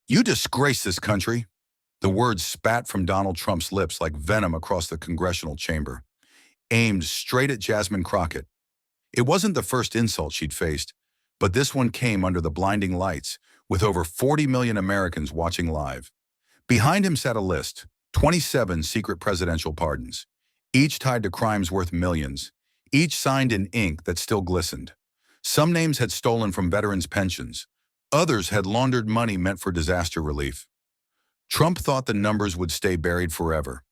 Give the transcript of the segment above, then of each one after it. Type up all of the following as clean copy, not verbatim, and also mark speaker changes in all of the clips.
Speaker 1: You disgrace this country. The words spat from Donald Trump's lips like venom across the congressional chamber, aimed straight at Jasmine Crockett. It wasn't the first insult she'd faced, but this one came under the blinding lights, with over 40 million Americans watching live. Behind him sat a list, 27 secret presidential pardons, each tied to crimes worth millions, each signed in ink that still glistened. Some names had stolen from veterans' pensions. Others had laundered money meant for disaster relief. Trump thought the numbers would stay buried forever.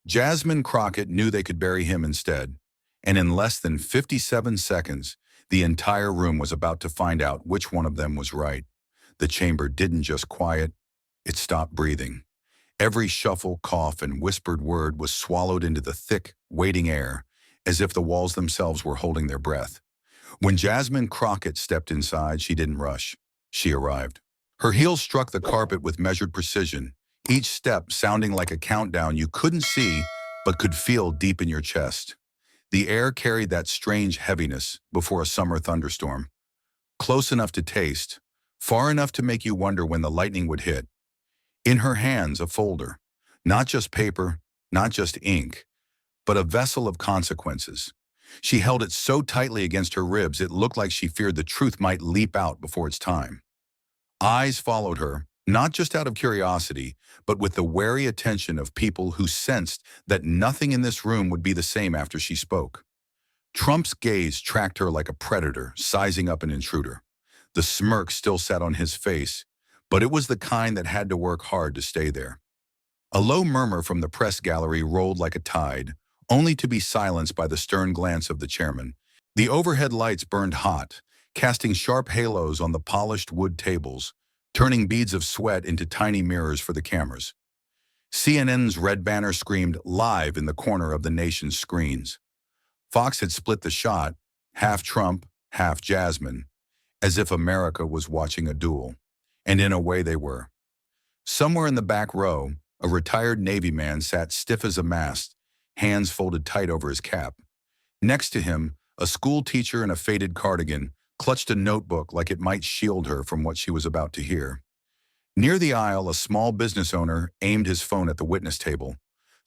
Speaker 1: Jasmine Crockett knew they could bury him instead, and in less than 57 seconds, the entire room was about to find out which one of them was right. The chamber didn't just quiet, it stopped breathing. Every shuffle, cough, and whispered word was swallowed into the thick, waiting air, as if the walls themselves were holding their breath. When Jasmine Crockett stepped inside, she didn't rush. She arrived. Her heels struck the carpet with measured precision, each step sounding like a countdown you couldn't see but could feel deep in your chest. The air carried that strange heaviness before a summer thunderstorm. Close enough to taste, far enough to make you wonder when the lightning would hit. In her hands, a folder. Not just paper, not just ink, but a vessel of consequences. She held it so tightly against her ribs it looked like she feared the truth might leap out before its time. Eyes followed her, not just out of curiosity, but with the wary attention of people who sensed that nothing in this room would be the same after she spoke. Trump's gaze tracked her like a predator, sizing up an intruder. The smirk still sat on his face, but it was the kind that had to work hard to stay there. A low murmur from the press gallery rolled like a tide, only to be silenced by the stern glance of the chairman. The overhead lights burned hot, casting sharp halos on the polished wood tables, turning beads of sweat into tiny mirrors for the cameras. CNN's red banner screamed live in the corner of the nation's screens. Fox had split the shot, half Trump, half Jasmine, as if America was watching a duel. And in a way they were. Somewhere in the back row, a retired Navy man sat stiff as a mast, hands folded tight over his cap. Next to him, a school teacher in a faded cardigan clutched a notebook like it might shield her from what she was about to hear. Near the aisle, a small business owner aimed his phone at the witness table,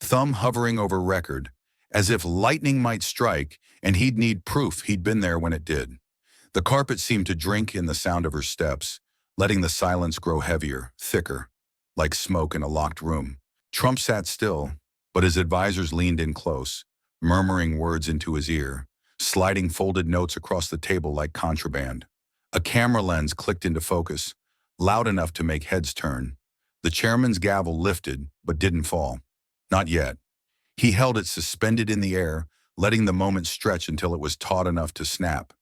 Speaker 1: thumb hovering over record, as if lightning might strike and he'd need proof he'd been there when it did. The carpet seemed to drink in the sound of her steps, letting the silence grow heavier, thicker, like smoke in a locked room. Trump sat still, but his advisors leaned in close, murmuring words into his ear, sliding folded notes across the table like contraband. A camera lens clicked into focus, loud enough to make heads turn. The chairman's gavel lifted, but didn't fall. Not yet. He held it suspended in the air, letting the moment stretch until it was taut enough to snap.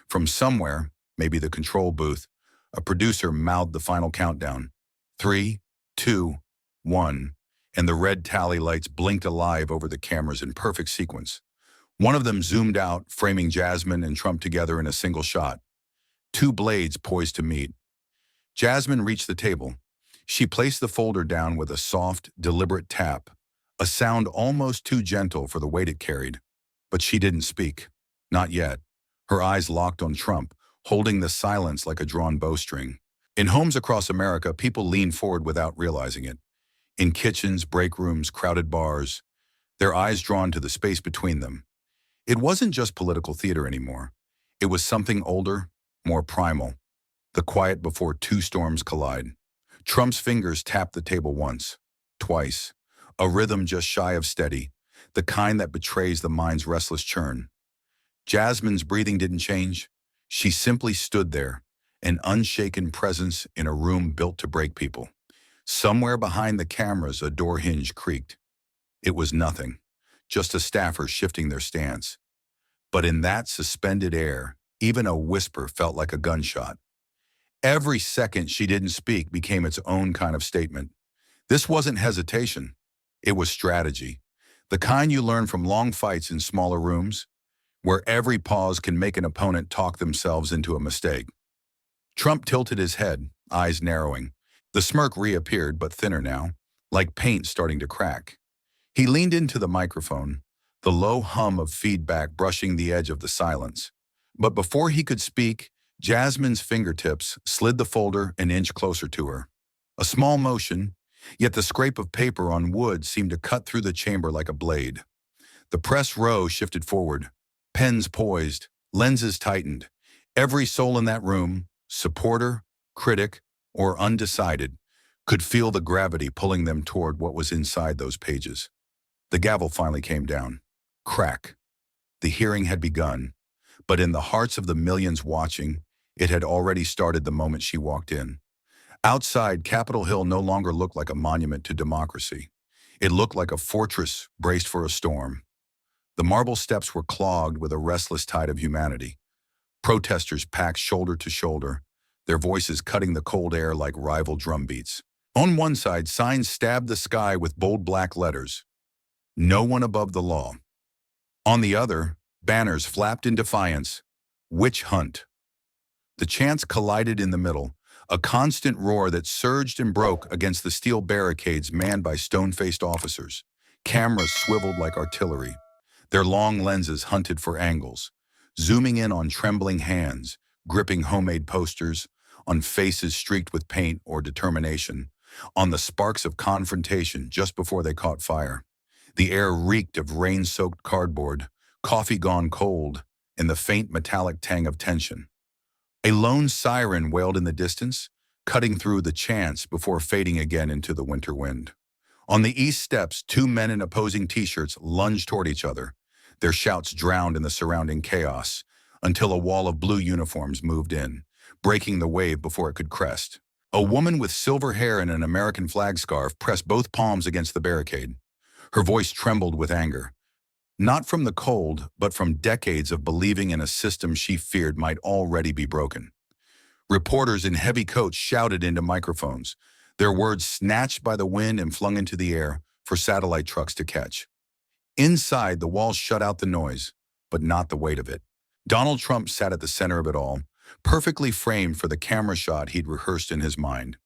Speaker 1: From somewhere, maybe the control booth, a producer mouthed the final countdown. 3, 2, 1, and the red tally lights blinked alive over the cameras in perfect sequence. One of them zoomed out, framing Jasmine and Trump together in a single shot. Two blades poised to meet. Jasmine reached the table. She placed the folder down with a soft, deliberate tap, a sound almost too gentle for the weight it carried. But she didn't speak. Not yet. Her eyes locked on Trump, holding the silence like a drawn bowstring. In homes across America, people leaned forward without realizing it. In kitchens, break rooms, crowded bars, their eyes drawn to the space between them. It wasn't just political theater anymore. It was something older, more primal. The quiet before two storms collide. Trump's fingers tapped the table once, twice, a rhythm just shy of steady, the kind that betrays the mind's restless churn. Jasmine's breathing didn't change. She simply stood there, an unshaken presence in a room built to break people. Somewhere behind the cameras, a door hinge creaked. It was nothing, just a staffer shifting their stance. But in that suspended air, even a whisper felt like a gunshot. Every second she didn't speak became its own kind of statement. This wasn't hesitation. It was strategy. The kind you learn from long fights in smaller rooms, where every pause can make an opponent talk themselves into a mistake. Trump tilted his head, eyes narrowing. The smirk reappeared, but thinner now, like paint starting to crack. He leaned into the microphone, the low hum of feedback brushing the edge of the silence. But before he could speak, Jasmine's fingertips slid the folder an inch closer to her. A small motion, yet the scrape of paper on wood seemed to cut through the chamber like a blade. The press row shifted forward, pens poised, lenses tightened. Every soul in that room, supporter, critic, or undecided, could feel the gravity pulling them toward what was inside those pages. The gavel finally came down. Crack. The hearing had begun, but in the hearts of the millions watching, it had already started the moment she walked in. Outside, Capitol Hill no longer looked like a monument to democracy. It looked like a fortress braced for a storm. The marble steps were clogged with a restless tide of humanity. Protesters packed shoulder to shoulder, their voices cutting the cold air like rival drumbeats. On one side, signs stabbed the sky with bold black letters, "No one above the law." On the other, banners flapped in defiance, "Witch hunt." The chants collided in the middle, a constant roar that surged and broke against the steel barricades manned by stone-faced officers. Cameras swiveled like artillery. Their long lenses hunted for angles, zooming in on trembling hands, gripping homemade posters, on faces streaked with paint or determination, on the sparks of confrontation just before they caught fire. The air reeked of rain-soaked cardboard, coffee gone cold, and the faint metallic tang of tension. A lone siren wailed in the distance, cutting through the chants before fading again into the winter wind. On the east steps, two men in opposing t-shirts lunged toward each other, their shouts drowned in the surrounding chaos, until a wall of blue uniforms moved in, breaking the wave before it could crest. A woman with silver hair and an American flag scarf pressed both palms against the barricade. Her voice trembled with anger, not from the cold, but from decades of believing in a system she feared might already be broken. Reporters in heavy coats shouted into microphones, their words snatched by the wind and flung into the air for satellite trucks to catch. Inside, the walls shut out the noise, but not the weight of it. Donald Trump sat at the center of it all, perfectly framed for the camera shot he'd rehearsed in his mind.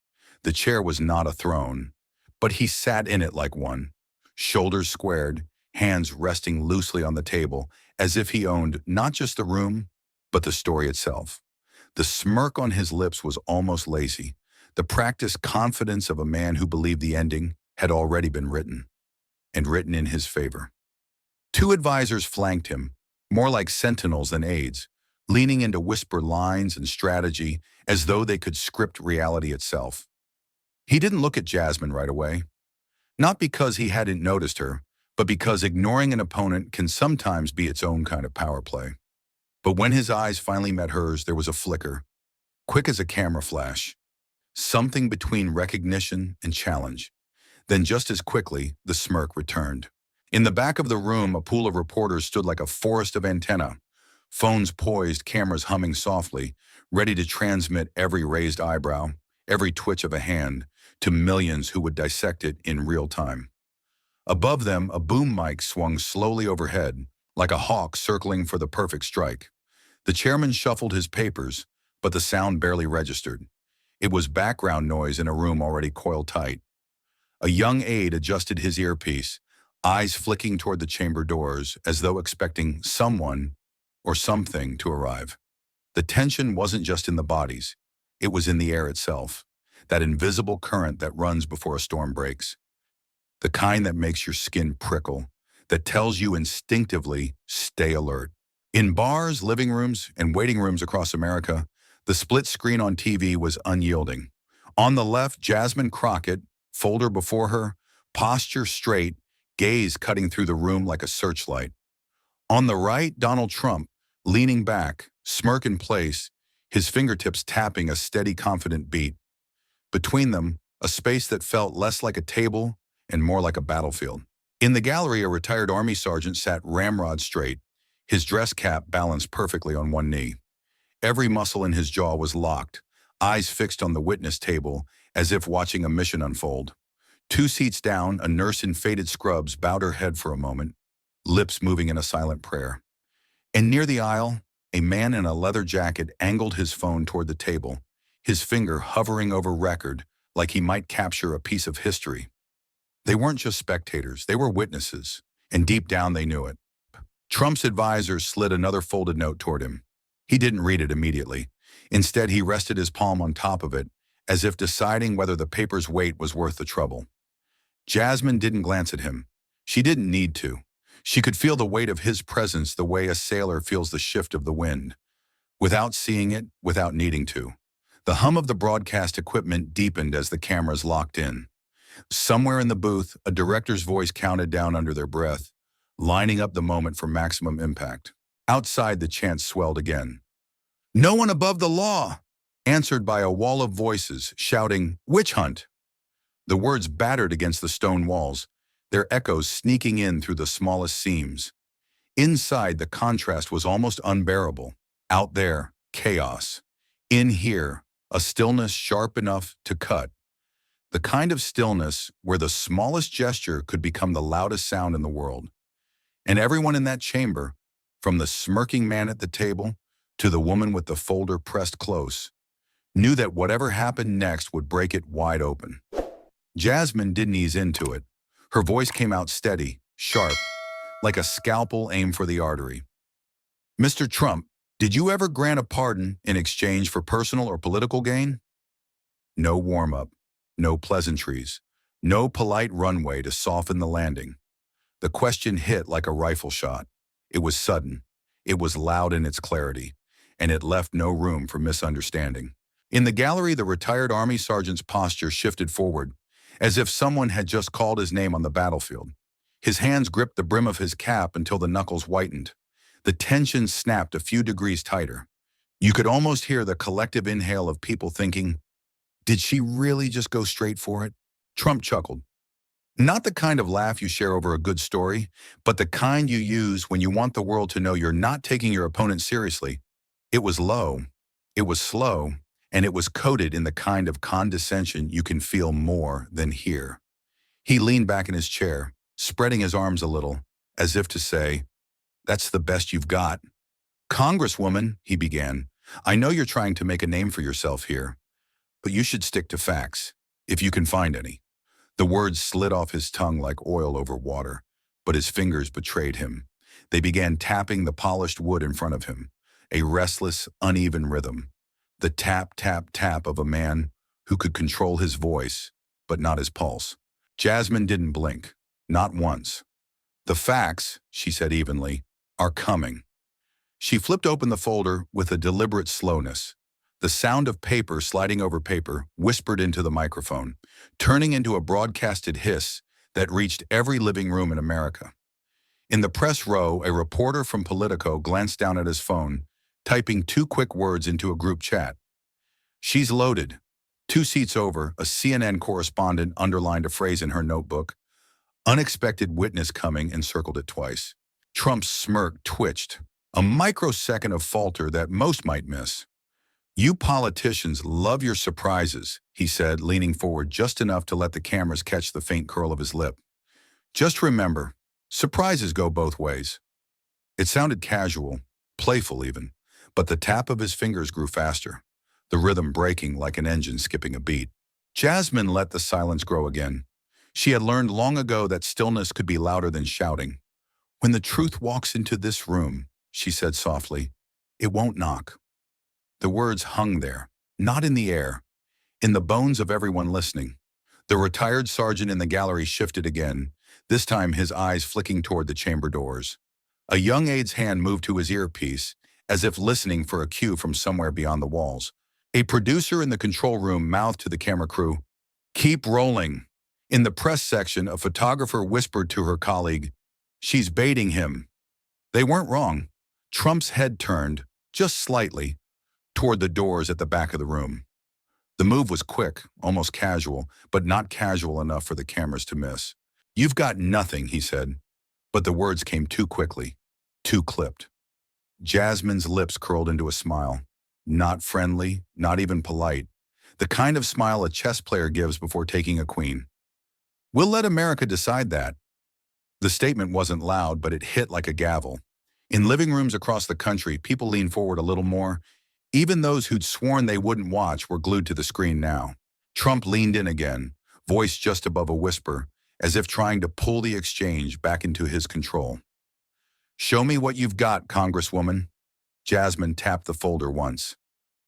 Speaker 1: The chair was not a throne, but he sat in it like one, shoulders squared, hands resting loosely on the table, as if he owned not just the room, but the story itself. The smirk on his lips was almost lazy, the practiced confidence of a man who believed the ending had already been written, and written in his favor. Two advisors flanked him, more like sentinels than aides, leaning in to whisper lines and strategy as though they could script reality itself. He didn't look at Jasmine right away, not because he hadn't noticed her, but because ignoring an opponent can sometimes be its own kind of power play. But when his eyes finally met hers, there was a flicker, quick as a camera flash, something between recognition and challenge. Then just as quickly, the smirk returned. In the back of the room, a pool of reporters stood like a forest of antennae, phones poised, cameras humming softly, ready to transmit every raised eyebrow, every twitch of a hand, to millions who would dissect it in real time. Above them, a boom mic swung slowly overhead, like a hawk circling for the perfect strike. The chairman shuffled his papers, but the sound barely registered. It was background noise in a room already coiled tight. A young aide adjusted his earpiece, eyes flicking toward the chamber doors as though expecting someone or something to arrive. The tension wasn't just in the bodies, it was in the air itself, that invisible current that runs before a storm breaks. The kind that makes your skin prickle, that tells you instinctively, stay alert. In bars, living rooms, and waiting rooms across America, the split screen on TV was unyielding. On the left, Jasmine Crockett, folder before her, posture straight, gaze cutting through the room like a searchlight. On the right, Donald Trump, leaning back, smirk in place, his fingertips tapping a steady, confident beat. Between them, a space that felt less like a table and more like a battlefield. In the gallery, a retired Army sergeant sat ramrod straight, his dress cap balanced perfectly on one knee. Every muscle in his jaw was locked, eyes fixed on the witness table as if watching a mission unfold. 2 seats down, a nurse in faded scrubs bowed her head for a moment, lips moving in a silent prayer. And near the aisle, a man in a leather jacket angled his phone toward the table, his finger hovering over record like he might capture a piece of history. They weren't just spectators, they were witnesses, and deep down they knew it. Trump's advisor slid another folded note toward him. He didn't read it immediately. Instead, he rested his palm on top of it, as if deciding whether the paper's weight was worth the trouble. Jasmine didn't glance at him. She didn't need to. She could feel the weight of his presence the way a sailor feels the shift of the wind, without seeing it, without needing to. The hum of the broadcast equipment deepened as the cameras locked in. Somewhere in the booth, a director's voice counted down under their breath, lining up the moment for maximum impact. Outside, the chant swelled again. "No one above the law!" Answered by a wall of voices shouting, "Witch hunt!" The words battered against the stone walls, their echoes sneaking in through the smallest seams. Inside, the contrast was almost unbearable. Out there, chaos. In here, a stillness sharp enough to cut. The kind of stillness where the smallest gesture could become the loudest sound in the world. And everyone in that chamber, from the smirking man at the table to the woman with the folder pressed close, knew that whatever happened next would break it wide open. Jasmine didn't ease into it. Her voice came out steady, sharp, like a scalpel aimed for the artery. "Mr. Trump, did you ever grant a pardon in exchange for personal or political gain?" No warm-up, no pleasantries, no polite runway to soften the landing. The question hit like a rifle shot. It was sudden, it was loud in its clarity, and it left no room for misunderstanding. In the gallery, the retired Army sergeant's posture shifted forward, as if someone had just called his name on the battlefield. His hands gripped the brim of his cap until the knuckles whitened. The tension snapped a few degrees tighter. You could almost hear the collective inhale of people thinking, "Did she really just go straight for it?" Trump chuckled. Not the kind of laugh you share over a good story, but the kind you use when you want the world to know you're not taking your opponent seriously. It was low, it was slow, and it was coated in the kind of condescension you can feel more than hear. He leaned back in his chair, spreading his arms a little, as if to say, "That's the best you've got." "Congresswoman," he began, "I know you're trying to make a name for yourself here, but you should stick to facts, if you can find any." The words slid off his tongue like oil over water, but his fingers betrayed him. They began tapping the polished wood in front of him, a restless, uneven rhythm. The tap, tap, tap of a man who could control his voice, but not his pulse. Jasmine didn't blink, not once. "The facts," she said evenly, "are coming." She flipped open the folder with a deliberate slowness. The sound of paper sliding over paper whispered into the microphone, turning into a broadcasted hiss that reached every living room in America. In the press row, a reporter from Politico glanced down at his phone, typing 2 quick words into a group chat. "She's loaded." 2 seats over, a CNN correspondent underlined a phrase in her notebook. "Unexpected witness coming," and circled it twice. Trump's smirk twitched, a microsecond of falter that most might miss. "You politicians love your surprises," he said, leaning forward just enough to let the cameras catch the faint curl of his lip. "Just remember, surprises go both ways." It sounded casual, playful even, but the tap of his fingers grew faster, the rhythm breaking like an engine skipping a beat. Jasmine let the silence grow again. She had learned long ago that stillness could be louder than shouting. "When the truth walks into this room," she said softly, "it won't knock." The words hung there, not in the air, in the bones of everyone listening. The retired sergeant in the gallery shifted again, this time his eyes flicking toward the chamber doors. A young aide's hand moved to his earpiece, as if listening for a cue from somewhere beyond the walls. A producer in the control room mouthed to the camera crew, "Keep rolling." In the press section, a photographer whispered to her colleague, "She's baiting him." They weren't wrong. Trump's head turned, just slightly, toward the doors at the back of the room. The move was quick, almost casual, but not casual enough for the cameras to miss. "You've got nothing," he said, but the words came too quickly, too clipped. Jasmine's lips curled into a smile, not friendly, not even polite, the kind of smile a chess player gives before taking a queen. "We'll let America decide that." The statement wasn't loud, but it hit like a gavel. In living rooms across the country, people leaned forward a little more. Even those who'd sworn they wouldn't watch were glued to the screen now. Trump leaned in again, voice just above a whisper, as if trying to pull the exchange back into his control. "Show me what you've got, Congresswoman." Jasmine tapped the folder once,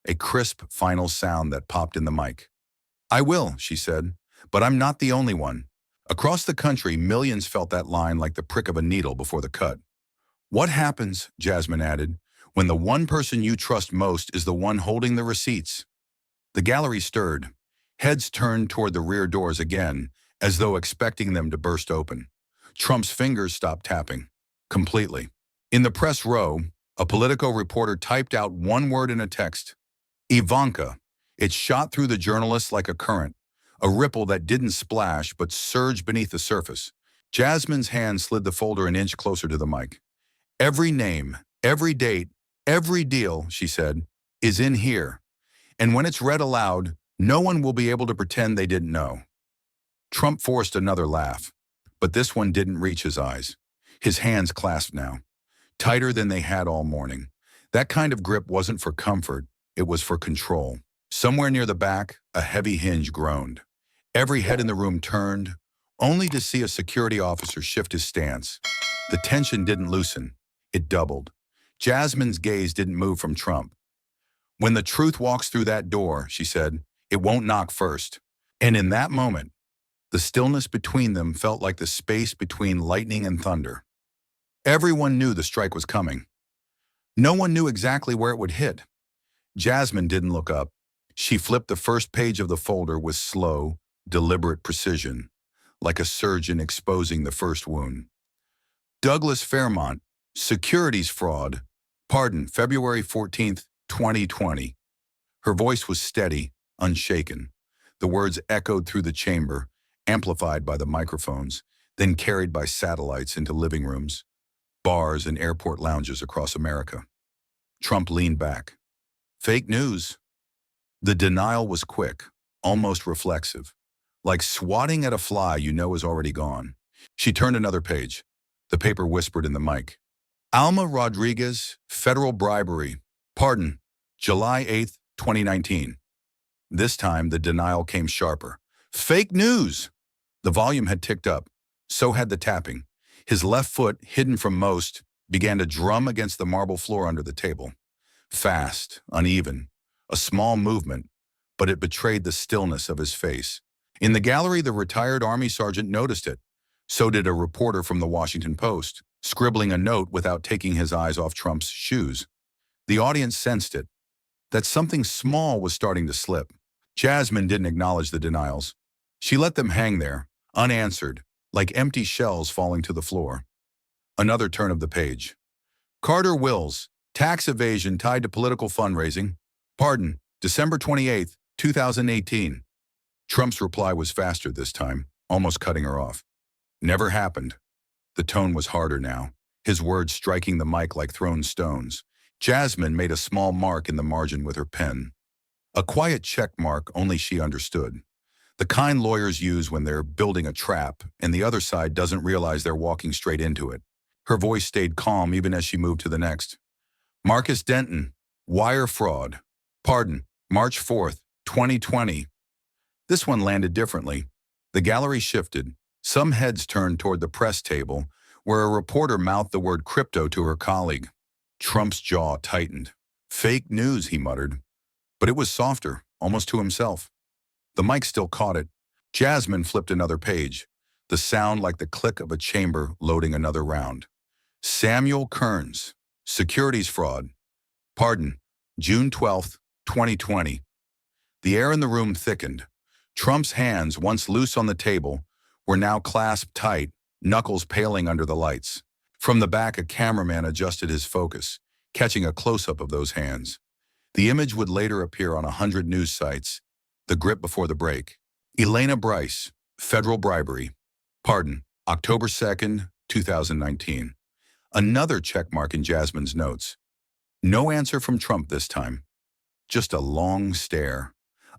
Speaker 1: a crisp, final sound that popped in the mic. I will, she said, but I'm not the only one. Across the country, millions felt that line like the prick of a needle before the cut. What happens, Jasmine added, when the one person you trust most is the one holding the receipts? The gallery stirred. Heads turned toward the rear doors again, as though expecting them to burst open. Trump's fingers stopped tapping. Completely. In the press row, a Politico reporter typed out one word in a text. Ivanka. It shot through the journalists like a current, a ripple that didn't splash but surged beneath the surface. Jasmine's hand slid the folder an inch closer to the mic. Every name, every date, every deal, she said, is in here. And when it's read aloud, no one will be able to pretend they didn't know. Trump forced another laugh, but this one didn't reach his eyes. His hands clasped now, tighter than they had all morning. That kind of grip wasn't for comfort, it was for control. Somewhere near the back, a heavy hinge groaned. Every head in the room turned, only to see a security officer shift his stance. The tension didn't loosen, it doubled. Jasmine's gaze didn't move from Trump. When the truth walks through that door, she said, it won't knock first. And in that moment, the stillness between them felt like the space between lightning and thunder. Everyone knew the strike was coming. No one knew exactly where it would hit. Jasmine didn't look up. She flipped the first page of the folder with slow, deliberate precision, like a surgeon exposing the first wound. Douglas Fairmont, securities fraud, pardon, February 14th, 2020. Her voice was steady, unshaken. The words echoed through the chamber, amplified by the microphones, then carried by satellites into living rooms, bars, and airport lounges across America. Trump leaned back. Fake news. The denial was quick, almost reflexive, like swatting at a fly you know is already gone. She turned another page. The paper whispered in the mic. Alma Rodriguez, federal bribery. Pardon, July 8th, 2019. This time, the denial came sharper. Fake news! The volume had ticked up. So had the tapping. His left foot, hidden from most, began to drum against the marble floor under the table. Fast, uneven, a small movement, but it betrayed the stillness of his face. In the gallery, the retired Army sergeant noticed it. So did a reporter from the Washington Post, scribbling a note without taking his eyes off Trump's shoes. The audience sensed it, that something small was starting to slip. Jasmine didn't acknowledge the denials. She let them hang there, unanswered, like empty shells falling to the floor. Another turn of the page. Carter Wills, tax evasion tied to political fundraising. Pardon, December 28th, 2018. Trump's reply was faster this time, almost cutting her off. Never happened. The tone was harder now, his words striking the mic like thrown stones. Jasmine made a small mark in the margin with her pen. A quiet check mark only she understood. The kind lawyers use when they're building a trap and the other side doesn't realize they're walking straight into it. Her voice stayed calm even as she moved to the next. Marcus Denton, wire fraud. Pardon, March 4th, 2020. This one landed differently. The gallery shifted. Some heads turned toward the press table, where a reporter mouthed the word crypto to her colleague. Trump's jaw tightened. Fake news, he muttered. But it was softer, almost to himself. The mic still caught it. Jasmine flipped another page, the sound like the click of a chamber loading another round. Samuel Kearns, securities fraud. Pardon, June 12th, 2020. The air in the room thickened. Trump's hands, once loose on the table, were now clasped tight, knuckles paling under the lights. From the back, a cameraman adjusted his focus, catching a close-up of those hands. The image would later appear on 100 news sites. The grip before the break. Elena Bryce, federal bribery. Pardon, October 2nd, 2019. Another checkmark in Jasmine's notes. No answer from Trump this time. Just a long stare.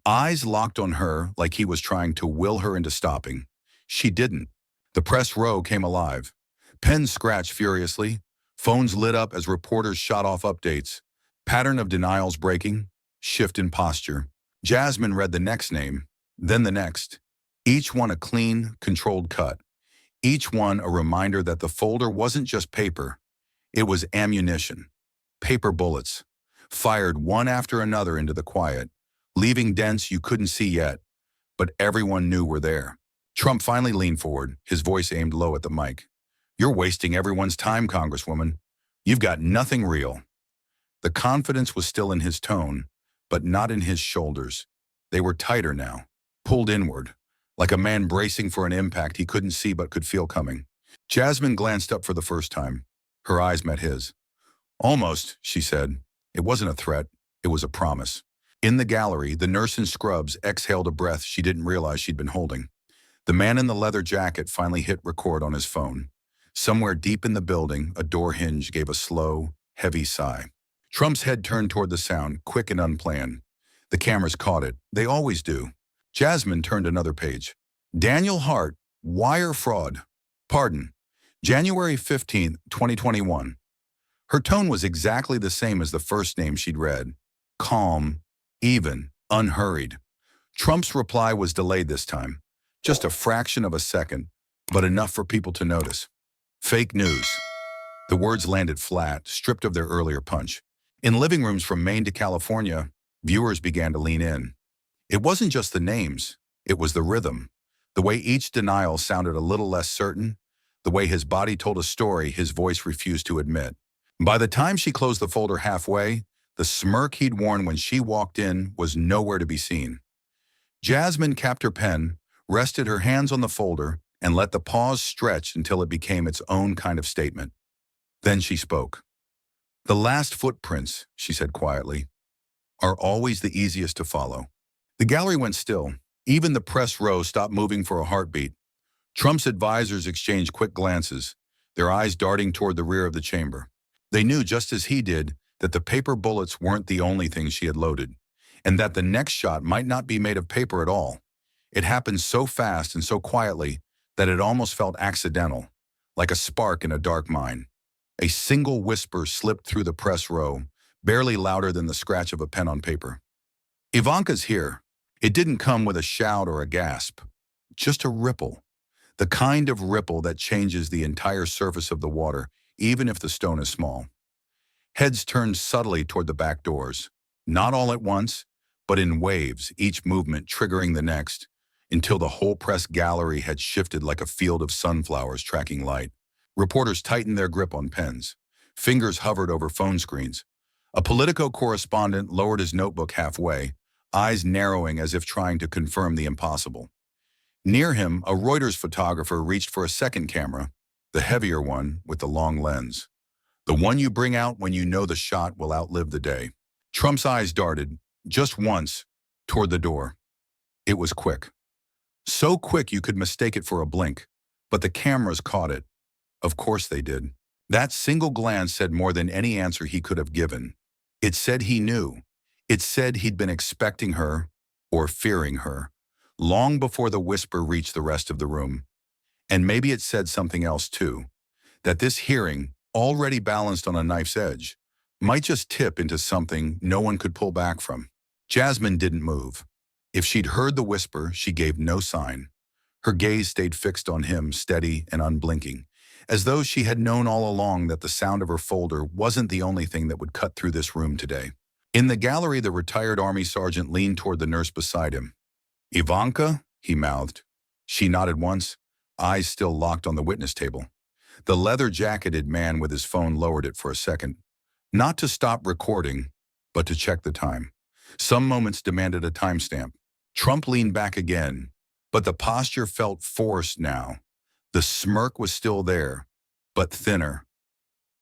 Speaker 1: Eyes locked on her like he was trying to will her into stopping. She didn't. The press row came alive. Pens scratched furiously. Phones lit up as reporters shot off updates. Pattern of denials breaking. Shift in posture. Jasmine read the next name, then the next. Each one a clean, controlled cut. Each one a reminder that the folder wasn't just paper. It was ammunition. Paper bullets, fired one after another into the quiet, leaving dents you couldn't see yet, but everyone knew were there. Trump finally leaned forward, his voice aimed low at the mic. "You're wasting everyone's time, Congresswoman. You've got nothing real." The confidence was still in his tone, but not in his shoulders. They were tighter now, pulled inward, like a man bracing for an impact he couldn't see but could feel coming. Jasmine glanced up for the first time. Her eyes met his. "Almost," she said. It wasn't a threat, it was a promise. In the gallery, the nurse in scrubs exhaled a breath she didn't realize she'd been holding. The man in the leather jacket finally hit record on his phone. Somewhere deep in the building, a door hinge gave a slow, heavy sigh. Trump's head turned toward the sound, quick and unplanned. The cameras caught it. They always do. Jasmine turned another page. "Daniel Hart, wire fraud. Pardon. January 15th, 2021. Her tone was exactly the same as the first name she'd read. Calm, even, unhurried. Trump's reply was delayed this time. Just a fraction of a second, but enough for people to notice. "Fake news." The words landed flat, stripped of their earlier punch. In living rooms from Maine to California, viewers began to lean in. It wasn't just the names, it was the rhythm. The way each denial sounded a little less certain, the way his body told a story his voice refused to admit. By the time she closed the folder halfway, the smirk he'd worn when she walked in was nowhere to be seen. Jasmine capped her pen, rested her hands on the folder, and let the pause stretch until it became its own kind of statement. Then she spoke. "The last footprints," she said quietly, "are always the easiest to follow." The gallery went still. Even the press row stopped moving for a heartbeat. Trump's advisors exchanged quick glances, their eyes darting toward the rear of the chamber. They knew, just as he did, that the paper bullets weren't the only things she had loaded, and that the next shot might not be made of paper at all. It happened so fast and so quietly that it almost felt accidental, like a spark in a dark mine. A single whisper slipped through the press row, barely louder than the scratch of a pen on paper. "Ivanka's here." It didn't come with a shout or a gasp, just a ripple. The kind of ripple that changes the entire surface of the water, even if the stone is small. Heads turned subtly toward the back doors, not all at once, but in waves, each movement triggering the next, until the whole press gallery had shifted like a field of sunflowers tracking light. Reporters tightened their grip on pens. Fingers hovered over phone screens. A Politico correspondent lowered his notebook halfway, eyes narrowing as if trying to confirm the impossible. Near him, a Reuters photographer reached for a second camera, the heavier one with the long lens. The one you bring out when you know the shot will outlive the day. Trump's eyes darted, just once, toward the door. It was quick. So quick you could mistake it for a blink, but the cameras caught it. Of course they did. That single glance said more than any answer he could have given. It said he knew. It said he'd been expecting her, or fearing her, long before the whisper reached the rest of the room. And maybe it said something else too, that this hearing, already balanced on a knife's edge, might just tip into something no one could pull back from. Jasmine didn't move. If she'd heard the whisper, she gave no sign. Her gaze stayed fixed on him, steady and unblinking, as though she had known all along that the sound of her folder wasn't the only thing that would cut through this room today. In the gallery, the retired Army sergeant leaned toward the nurse beside him. "Ivanka?" he mouthed. She nodded once, eyes still locked on the witness table. The leather-jacketed man with his phone lowered it for a second, not to stop recording, but to check the time. Some moments demanded a timestamp. Trump leaned back again, but the posture felt forced now. The smirk was still there, but thinner.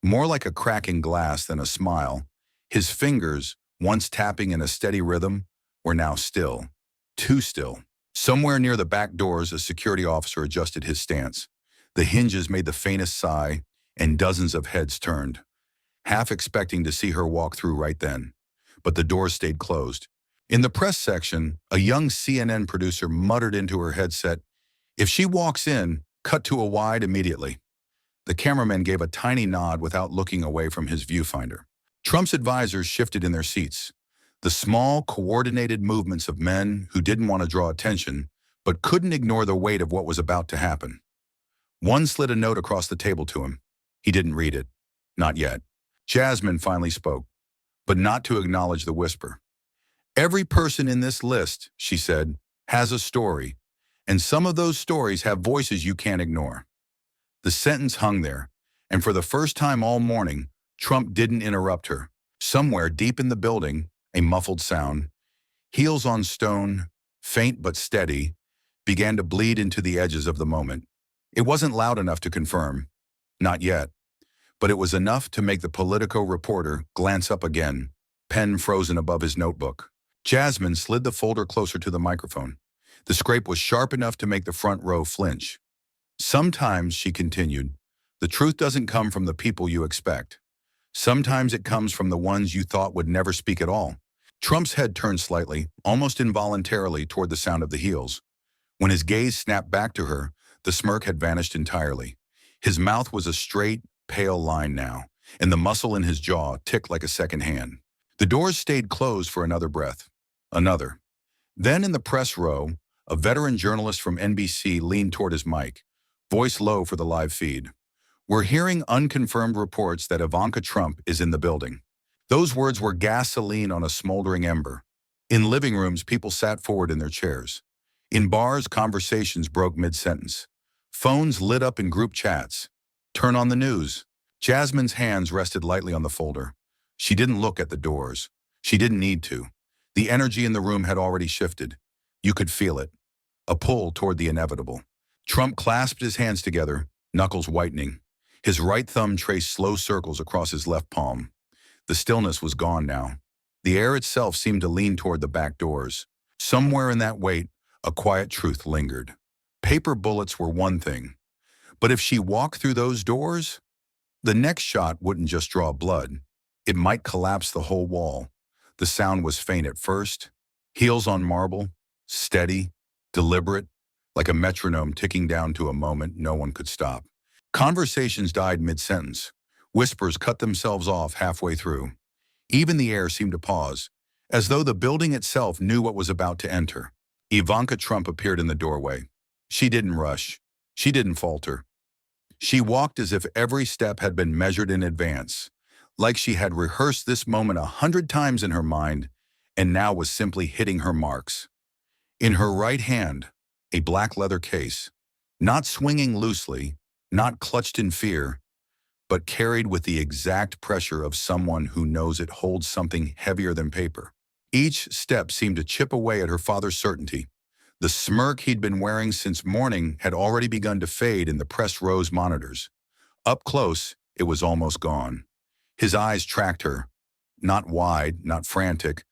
Speaker 1: More like a crack in glass than a smile. His fingers, once tapping in a steady rhythm, were now still. Too still. Somewhere near the back doors, a security officer adjusted his stance. The hinges made the faintest sigh, and dozens of heads turned, half expecting to see her walk through right then. But the doors stayed closed. In the press section, a young CNN producer muttered into her headset, "If she walks in, cut to a wide immediately." The cameraman gave a tiny nod without looking away from his viewfinder. Trump's advisors shifted in their seats. The small, coordinated movements of men who didn't want to draw attention, but couldn't ignore the weight of what was about to happen. One slid a note across the table to him. He didn't read it. Not yet. Jasmine finally spoke, but not to acknowledge the whisper. "Every person in this list," she said, has a story, and some of those stories have voices you can't ignore. The sentence hung there, and for the first time all morning, Trump didn't interrupt her. Somewhere deep in the building, a muffled sound, heels on stone, faint but steady, began to bleed into the edges of the moment. It wasn't loud enough to confirm, not yet, but it was enough to make the Politico reporter glance up again, pen frozen above his notebook. Jasmine slid the folder closer to the microphone. The scrape was sharp enough to make the front row flinch. Sometimes, she continued, the truth doesn't come from the people you expect. Sometimes it comes from the ones you thought would never speak at all. Trump's head turned slightly, almost involuntarily, toward the sound of the heels. When his gaze snapped back to her, the smirk had vanished entirely. His mouth was a straight, pale line now, and the muscle in his jaw ticked like a second hand. The doors stayed closed for another breath. Another. Then in the press row, a veteran journalist from NBC leaned toward his mic, voice low for the live feed. We're hearing unconfirmed reports that Ivanka Trump is in the building. Those words were gasoline on a smoldering ember. In living rooms, people sat forward in their chairs. In bars, conversations broke mid-sentence. Phones lit up in group chats. Turn on the news. Jasmine's hands rested lightly on the folder. She didn't look at the doors. She didn't need to. The energy in the room had already shifted. You could feel it. A pull toward the inevitable. Trump clasped his hands together, knuckles whitening. His right thumb traced slow circles across his left palm. The stillness was gone now. The air itself seemed to lean toward the back doors. Somewhere in that wait, a quiet truth lingered. Paper bullets were one thing. But if she walked through those doors, the next shot wouldn't just draw blood. It might collapse the whole wall. The sound was faint at first. Heels on marble, steady, deliberate, like a metronome ticking down to a moment no one could stop. Conversations died mid-sentence. Whispers cut themselves off halfway through. Even the air seemed to pause, as though the building itself knew what was about to enter. Ivanka Trump appeared in the doorway. She didn't rush. She didn't falter. She walked as if every step had been measured in advance, like she had rehearsed this moment 100 times in her mind and now was simply hitting her marks. In her right hand, a black leather case, not swinging loosely, not clutched in fear, but carried with the exact pressure of someone who knows it holds something heavier than paper. Each step seemed to chip away at her father's certainty. The smirk he'd been wearing since morning had already begun to fade in the press row's monitors. Up close, it was almost gone. His eyes tracked her, not wide, not frantic,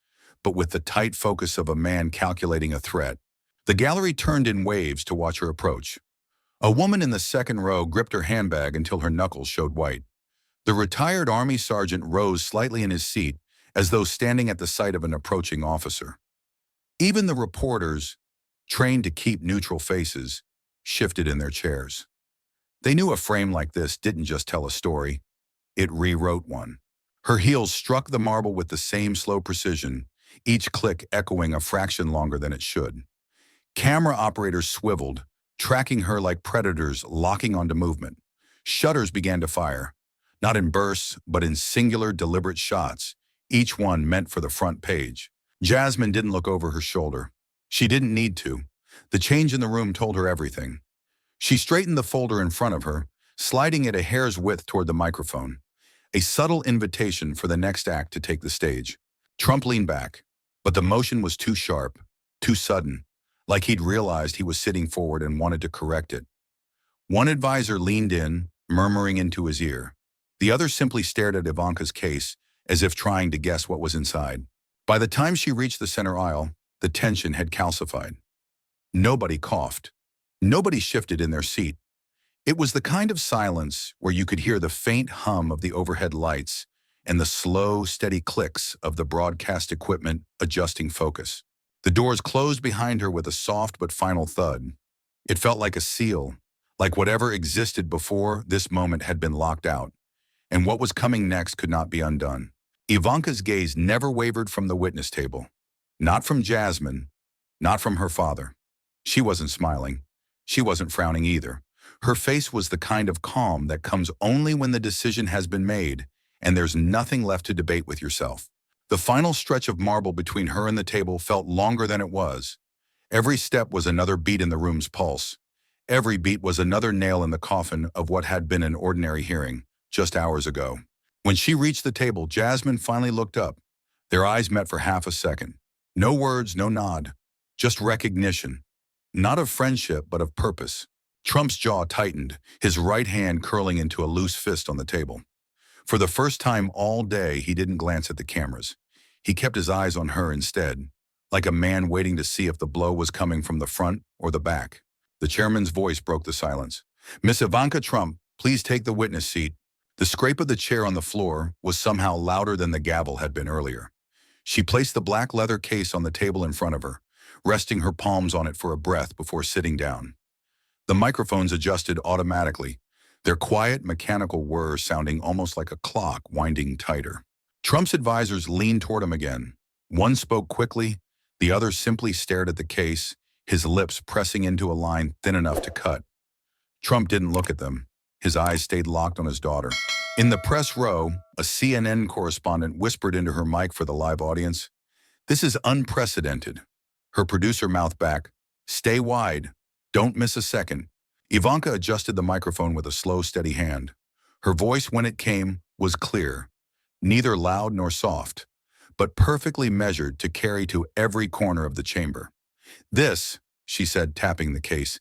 Speaker 1: but with the tight focus of a man calculating a threat. The gallery turned in waves to watch her approach. A woman in the second row gripped her handbag until her knuckles showed white. The retired Army sergeant rose slightly in his seat, as though standing at the sight of an approaching officer. Even the reporters, trained to keep neutral faces, shifted in their chairs. They knew a frame like this didn't just tell a story, it rewrote one. Her heels struck the marble with the same slow precision, each click echoing a fraction longer than it should. Camera operators swiveled, tracking her like predators locking onto movement. Shutters began to fire, not in bursts, but in singular, deliberate shots, each one meant for the front page. Jasmine didn't look over her shoulder. She didn't need to. The change in the room told her everything. She straightened the folder in front of her, sliding it a hair's width toward the microphone. A subtle invitation for the next act to take the stage. Trump leaned back, but the motion was too sharp, too sudden, like he'd realized he was sitting forward and wanted to correct it. One advisor leaned in, murmuring into his ear. The other simply stared at Ivanka's case, as if trying to guess what was inside. By the time she reached the center aisle, the tension had calcified. Nobody coughed. Nobody shifted in their seat. It was the kind of silence where you could hear the faint hum of the overhead lights and the slow, steady clicks of the broadcast equipment adjusting focus. The doors closed behind her with a soft but final thud. It felt like a seal, like whatever existed before this moment had been locked out, and what was coming next could not be undone. Ivanka's gaze never wavered from the witness table. Not from Jasmine, not from her father. She wasn't smiling. She wasn't frowning either. Her face was the kind of calm that comes only when the decision has been made and there's nothing left to debate with yourself. The final stretch of marble between her and the table felt longer than it was, Every step was another beat in the room's pulse. Every beat was another nail in the coffin of what had been an ordinary hearing just hours ago. When she reached the table, Jasmine finally looked up. Their eyes met for half a second. No words, no nod, just recognition. Not of friendship, but of purpose. Trump's jaw tightened, his right hand curling into a loose fist on the table. For the first time all day, he didn't glance at the cameras. He kept his eyes on her instead, like a man waiting to see if the blow was coming from the front or the back. The chairman's voice broke the silence. "Miss Ivanka Trump, please take the witness seat." The scrape of the chair on the floor was somehow louder than the gavel had been earlier. She placed the black leather case on the table in front of her, resting her palms on it for a breath before sitting down. The microphones adjusted automatically, their quiet, mechanical whir sounding almost like a clock winding tighter. Trump's advisors leaned toward him again. One spoke quickly, the other simply stared at the case, his lips pressing into a line thin enough to cut. Trump didn't look at them. His eyes stayed locked on his daughter. In the press row, a CNN correspondent whispered into her mic for the live audience, "This is unprecedented." Her producer mouthed back, "Stay wide. Don't miss a second." Ivanka adjusted the microphone with a slow, steady hand. Her voice, when it came, was clear, neither loud nor soft, but perfectly measured to carry to every corner of the chamber. "This," she said, tapping the case,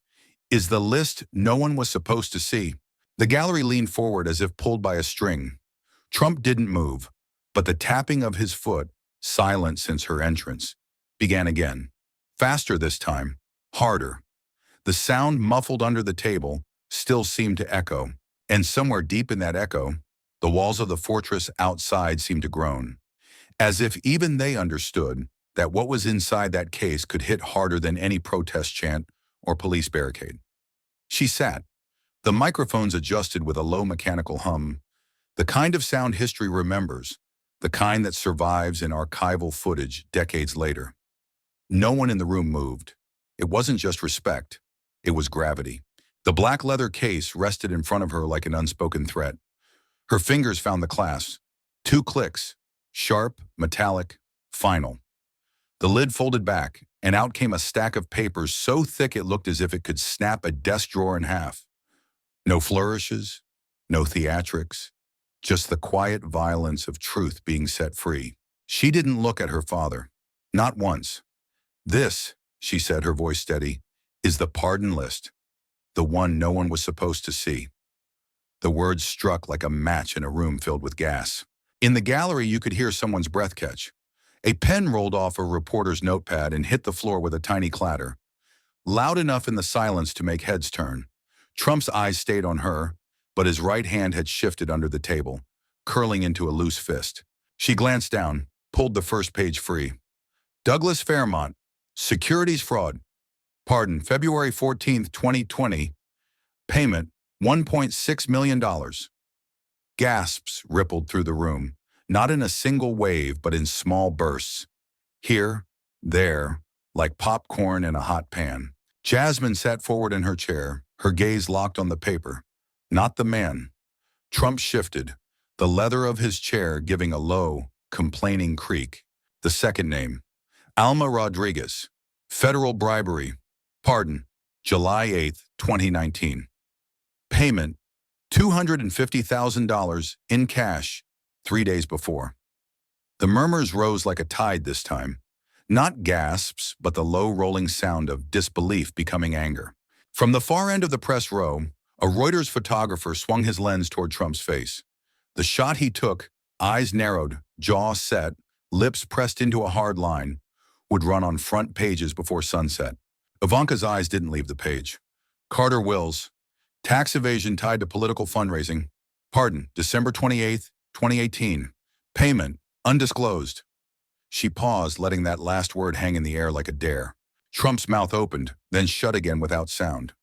Speaker 1: "is the list no one was supposed to see." The gallery leaned forward as if pulled by a string. Trump didn't move, but the tapping of his foot, silent since her entrance, began again. Faster this time, harder. The sound muffled under the table still seemed to echo, and somewhere deep in that echo, the walls of the fortress outside seemed to groan, as if even they understood that what was inside that case could hit harder than any protest chant or police barricade. She sat. The microphones adjusted with a low mechanical hum, the kind of sound history remembers, the kind that survives in archival footage decades later. No one in the room moved. It wasn't just respect. It was gravity. The black leather case rested in front of her like an unspoken threat. Her fingers found the clasps. 2 clicks. Sharp, metallic, final. The lid folded back, and out came a stack of papers so thick it looked as if it could snap a desk drawer in half. No flourishes, no theatrics, just the quiet violence of truth being set free. She didn't look at her father. Not once. "This," she said, her voice steady, "is the pardon list. The one no one was supposed to see." The words struck like a match in a room filled with gas. In the gallery, you could hear someone's breath catch. A pen rolled off a reporter's notepad and hit the floor with a tiny clatter, loud enough in the silence to make heads turn. Trump's eyes stayed on her, but his right hand had shifted under the table, curling into a loose fist. She glanced down, pulled the first page free. "Douglas Fairmont, securities fraud. Pardon, February 14th, 2020. Payment, $1.6 million. Gasps rippled through the room, not in a single wave, but in small bursts. Here, there, like popcorn in a hot pan. Jasmine sat forward in her chair, her gaze locked on the paper, not the man. Trump shifted, the leather of his chair giving a low, complaining creak. The second name, Alma Rodriguez. Federal bribery. Pardon, July 8th, 2019. Payment, $250,000 in cash, 3 days before. The murmurs rose like a tide this time. Not gasps, but the low rolling sound of disbelief becoming anger. From the far end of the press row, a Reuters photographer swung his lens toward Trump's face. The shot he took, eyes narrowed, jaw set, lips pressed into a hard line, would run on front pages before sunset. Ivanka's eyes didn't leave the page. Carter Wills, tax evasion tied to political fundraising. Pardon, December 28th, 2018. Payment, undisclosed. She paused, letting that last word hang in the air like a dare. Trump's mouth opened, then shut again without sound.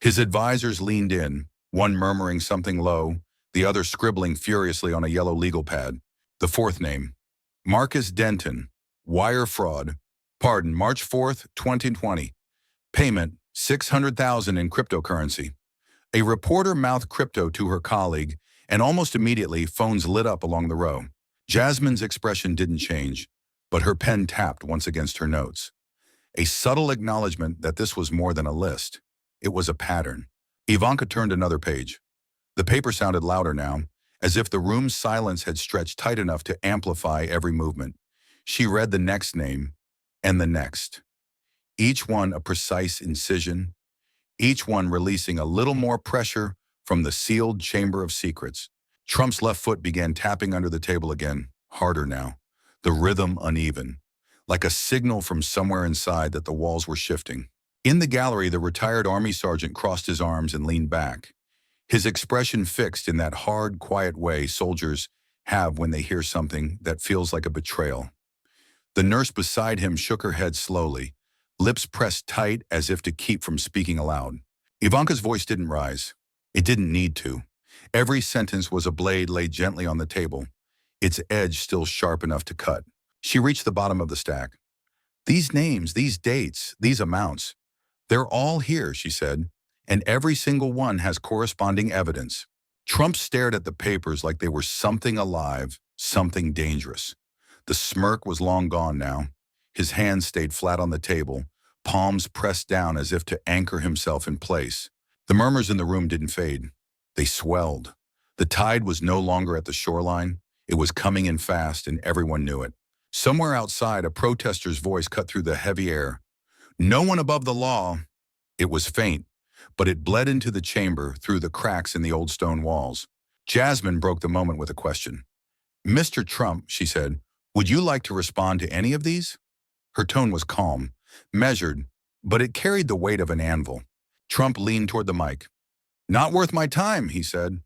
Speaker 1: His advisors leaned in, one murmuring something low, the other scribbling furiously on a yellow legal pad. The fourth name, Marcus Denton, wire fraud. Pardon, March 4th, 2020. Payment, $600,000 in cryptocurrency. A reporter mouthed crypto to her colleague, and almost immediately phones lit up along the row. Jasmine's expression didn't change, but her pen tapped once against her notes. a subtle acknowledgement that this was more than a list. It was a pattern. Ivanka turned another page. The paper sounded louder now, as if the room's silence had stretched tight enough to amplify every movement. She read the next name, and the next. Each one a precise incision, each one releasing a little more pressure from the sealed chamber of secrets. Trump's left foot began tapping under the table again, harder now, the rhythm uneven, like a signal from somewhere inside that the walls were shifting. In the gallery, the retired army sergeant crossed his arms and leaned back, his expression fixed in that hard, quiet way soldiers have when they hear something that feels like a betrayal. The nurse beside him shook her head slowly, lips pressed tight as if to keep from speaking aloud. Ivanka's voice didn't rise. It didn't need to. Every sentence was a blade laid gently on the table, its edge still sharp enough to cut. She reached the bottom of the stack. These names, these dates, these amounts, they're all here, she said, and every single one has corresponding evidence. Trump stared at the papers like they were something alive, something dangerous. The smirk was long gone now. His hands stayed flat on the table, palms pressed down as if to anchor himself in place. The murmurs in the room didn't fade. They swelled. The tide was no longer at the shoreline. It was coming in fast, and everyone knew it. Somewhere outside, a protester's voice cut through the heavy air. No one above the law. It was faint, but it bled into the chamber through the cracks in the old stone walls. Jasmine broke the moment with a question. "Mr. Trump," she said, "would you like to respond to any of these?" Her tone was calm, measured, but it carried the weight of an anvil. Trump leaned toward the mic. "Not worth my time," he said.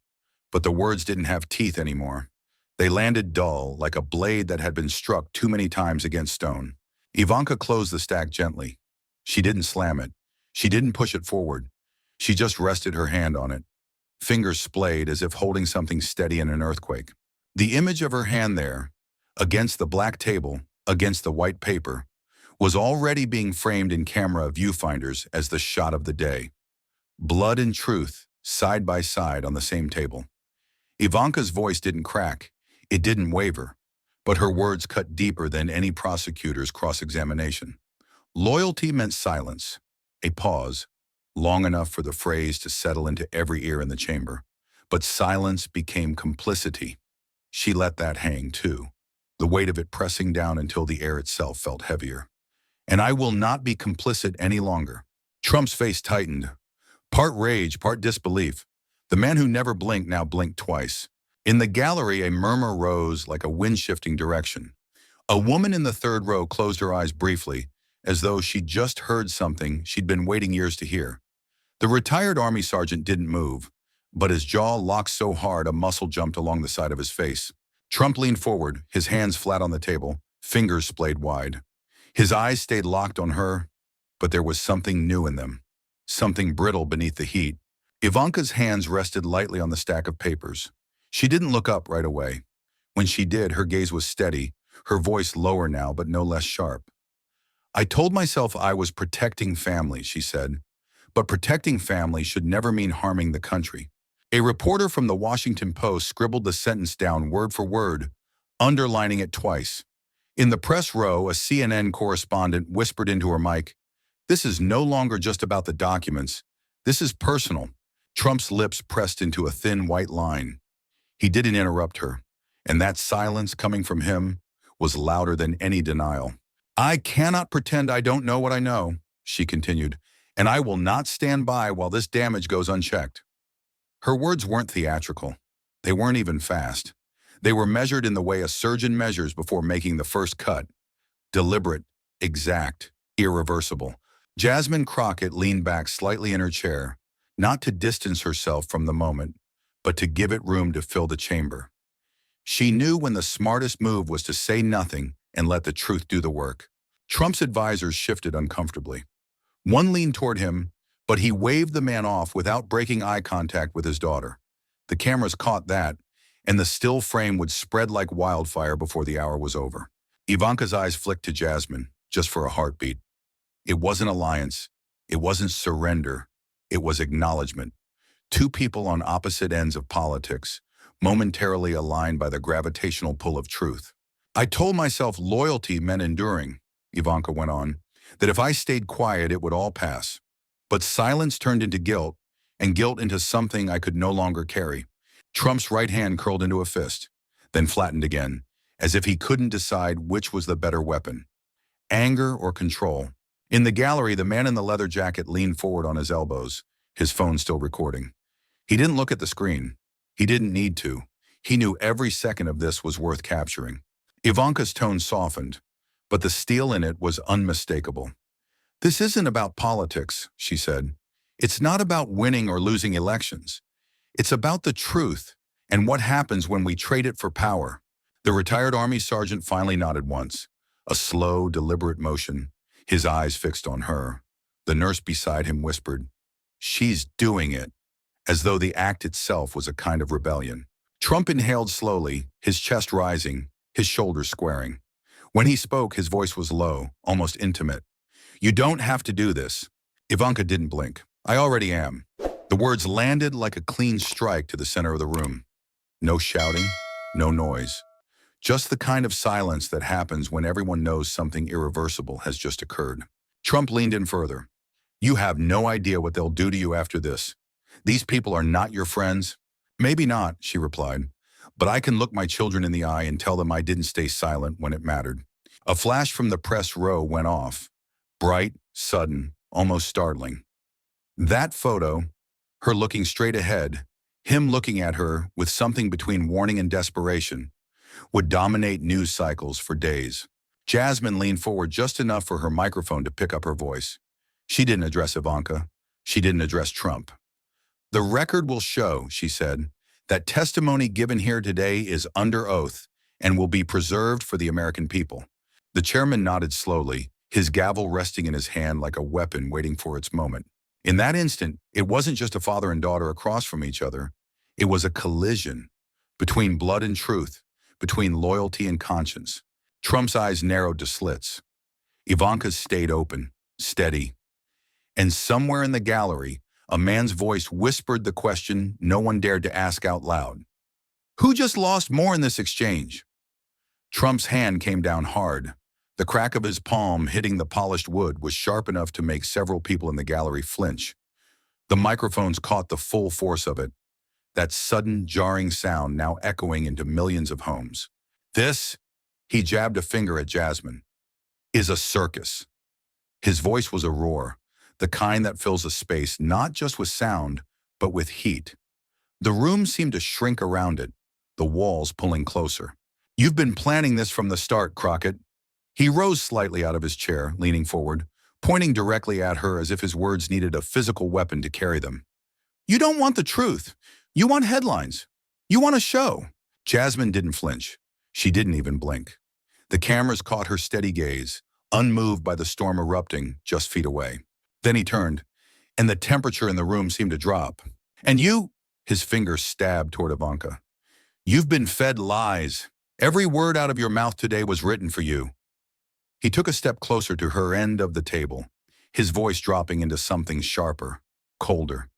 Speaker 1: But the words didn't have teeth anymore. They landed dull, like a blade that had been struck too many times against stone. Ivanka closed the stack gently. She didn't slam it. She didn't push it forward. She just rested her hand on it. Fingers splayed as if holding something steady in an earthquake. The image of her hand there, against the black table, against the white paper, was already being framed in camera viewfinders as the shot of the day. Blood and truth, side by side on the same table. Ivanka's voice didn't crack. It didn't waver. But her words cut deeper than any prosecutor's cross-examination. Loyalty meant silence, a pause, long enough for the phrase to settle into every ear in the chamber. But silence became complicity. She let that hang, too, the weight of it pressing down until the air itself felt heavier. "And I will not be complicit any longer." Trump's face tightened. Part rage, part disbelief. The man who never blinked now blinked twice. In the gallery, a murmur rose like a wind-shifting direction. A woman in the third row closed her eyes briefly, as though she'd just heard something she'd been waiting years to hear. The retired army sergeant didn't move, but his jaw locked so hard a muscle jumped along the side of his face. Trump leaned forward, his hands flat on the table, fingers splayed wide. His eyes stayed locked on her, but there was something new in them, something brittle beneath the heat. Ivanka's hands rested lightly on the stack of papers. She didn't look up right away. When she did, her gaze was steady, her voice lower now but no less sharp. "I told myself I was protecting family," she said. "But protecting family should never mean harming the country." A reporter from the Washington Post scribbled the sentence down word for word, underlining it twice. In the press row, a CNN correspondent whispered into her mic, "This is no longer just about the documents. This is personal." Trump's lips pressed into a thin white line. He didn't interrupt her, and that silence coming from him was louder than any denial. "I cannot pretend I don't know what I know," she continued, "and I will not stand by while this damage goes unchecked." Her words weren't theatrical. They weren't even fast. They were measured in the way a surgeon measures before making the first cut. Deliberate, exact, irreversible. Jasmine Crockett leaned back slightly in her chair, not to distance herself from the moment, but to give it room to fill the chamber. She knew when the smartest move was to say nothing and let the truth do the work. Trump's advisors shifted uncomfortably. One leaned toward him, but he waved the man off without breaking eye contact with his daughter. The cameras caught that, and the still frame would spread like wildfire before the hour was over. Ivanka's eyes flicked to Jasmine, just for a heartbeat. It wasn't alliance. It wasn't surrender. It was acknowledgement. Two people on opposite ends of politics, momentarily aligned by the gravitational pull of truth. "I told myself loyalty meant enduring," Ivanka went on. that if I stayed quiet, it would all pass. But silence turned into guilt, and guilt into something I could no longer carry. Trump's right hand curled into a fist, then flattened again, as if he couldn't decide which was the better weapon, anger or control. In the gallery, the man in the leather jacket leaned forward on his elbows, his phone still recording. He didn't look at the screen. He didn't need to. He knew every second of this was worth capturing. Ivanka's tone softened, but the steel in it was unmistakable. "This isn't about politics," she said. "It's not about winning or losing elections. It's about the truth and what happens when we trade it for power." The retired Army sergeant finally nodded once, a slow, deliberate motion, his eyes fixed on her. The nurse beside him whispered, "She's doing it," as though the act itself was a kind of rebellion. Trump inhaled slowly, his chest rising, his shoulders squaring. When he spoke, his voice was low, almost intimate. "You don't have to do this." Ivanka didn't blink. "I already am." The words landed like a clean strike to the center of the room. No shouting, no noise. Just the kind of silence that happens when everyone knows something irreversible has just occurred. Trump leaned in further. "You have no idea what they'll do to you after this. These people are not your friends." "Maybe not," she replied, "but I can look my children in the eye and tell them I didn't stay silent when it mattered." A flash from the press row went off, bright, sudden, almost startling. That photo, her looking straight ahead, him looking at her with something between warning and desperation, would dominate news cycles for days. Jasmine leaned forward just enough for her microphone to pick up her voice. She didn't address Ivanka. She didn't address Trump. "The record will show," she said, "that testimony given here today is under oath and will be preserved for the American people." The chairman nodded slowly, his gavel resting in his hand like a weapon waiting for its moment. In that instant, it wasn't just a father and daughter across from each other. It was a collision between blood and truth, between loyalty and conscience. Trump's eyes narrowed to slits. Ivanka's stayed open, steady. And somewhere in the gallery, a man's voice whispered the question no one dared to ask out loud. "Who just lost more in this exchange?" Trump's hand came down hard. The crack of his palm hitting the polished wood was sharp enough to make several people in the gallery flinch. The microphones caught the full force of it, that sudden, jarring sound now echoing into millions of homes. "This," he jabbed a finger at Jasmine, "is a circus." His voice was a roar, the kind that fills a space not just with sound, but with heat. The room seemed to shrink around it, the walls pulling closer. "You've been planning this from the start, Crockett." He rose slightly out of his chair, leaning forward, pointing directly at her as if his words needed a physical weapon to carry them. "You don't want the truth. You want headlines. You want a show." Jasmine didn't flinch. She didn't even blink. The cameras caught her steady gaze, unmoved by the storm erupting just feet away. Then he turned, and the temperature in the room seemed to drop. "And you," his finger stabbed toward Ivanka, "you've been fed lies. Every word out of your mouth today was written for you." He took a step closer to her end of the table, his voice dropping into something sharper, colder.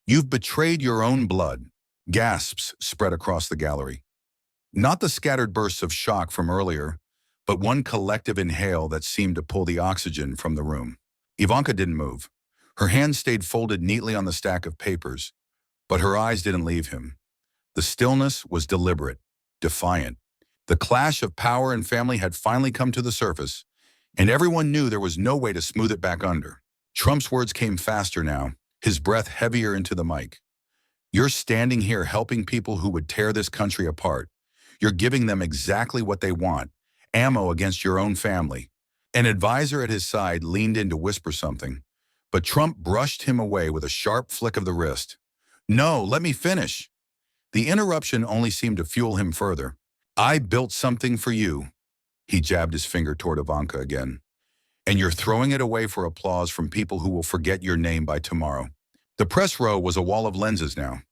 Speaker 1: "You've betrayed your own blood." Gasps spread across the gallery. Not the scattered bursts of shock from earlier, but one collective inhale that seemed to pull the oxygen from the room. Ivanka didn't move. Her hands stayed folded neatly on the stack of papers, but her eyes didn't leave him. The stillness was deliberate, defiant. The clash of power and family had finally come to the surface, and everyone knew there was no way to smooth it back under. Trump's words came faster now, his breath heavier into the mic. "You're standing here helping people who would tear this country apart. You're giving them exactly what they want, ammo against your own family." An advisor at his side leaned in to whisper something, but Trump brushed him away with a sharp flick of the wrist. "No, let me finish." The interruption only seemed to fuel him further. "I built something for you." He jabbed his finger toward Ivanka again. "And you're throwing it away for applause from people who will forget your name by tomorrow." The press row was a wall of lenses now.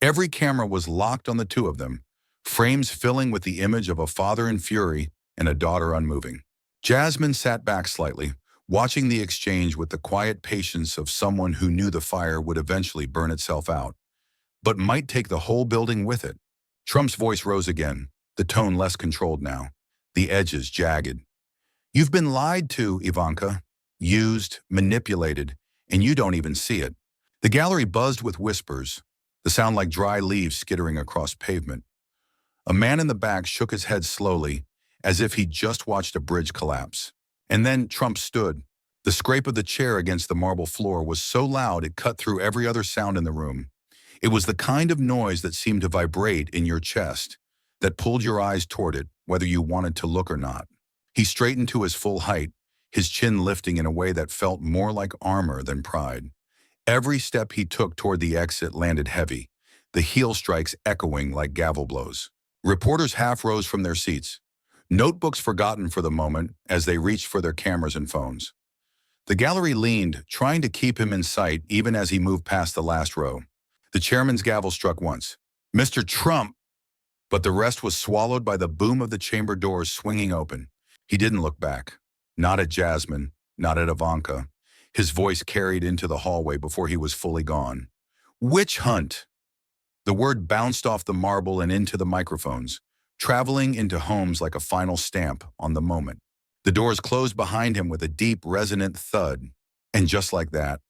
Speaker 1: Every camera was locked on the two of them, frames filling with the image of a father in fury and a daughter unmoving. Jasmine sat back slightly, watching the exchange with the quiet patience of someone who knew the fire would eventually burn itself out, but might take the whole building with it. Trump's voice rose again, the tone less controlled now, the edges jagged. "You've been lied to, Ivanka. used, manipulated, and you don't even see it. The gallery buzzed with whispers, the sound like dry leaves skittering across pavement. A man in the back shook his head slowly, as if he'd just watched a bridge collapse. And then Trump stood. The scrape of the chair against the marble floor was so loud it cut through every other sound in the room. It was the kind of noise that seemed to vibrate in your chest, that pulled your eyes toward it, whether you wanted to look or not. He straightened to his full height, his chin lifting in a way that felt more like armor than pride. Every step he took toward the exit landed heavy, the heel strikes echoing like gavel blows. Reporters half rose from their seats, notebooks forgotten for the moment as they reached for their cameras and phones. The gallery leaned, trying to keep him in sight even as he moved past the last row. The chairman's gavel struck once. "Mr. Trump!" But the rest was swallowed by the boom of the chamber doors swinging open. He didn't look back. Not at Jasmine, not at Ivanka. His voice carried into the hallway before he was fully gone. "Witch hunt!" The word bounced off the marble and into the microphones, traveling into homes like a final stamp on the moment. The doors closed behind him with a deep, resonant thud. And just like that,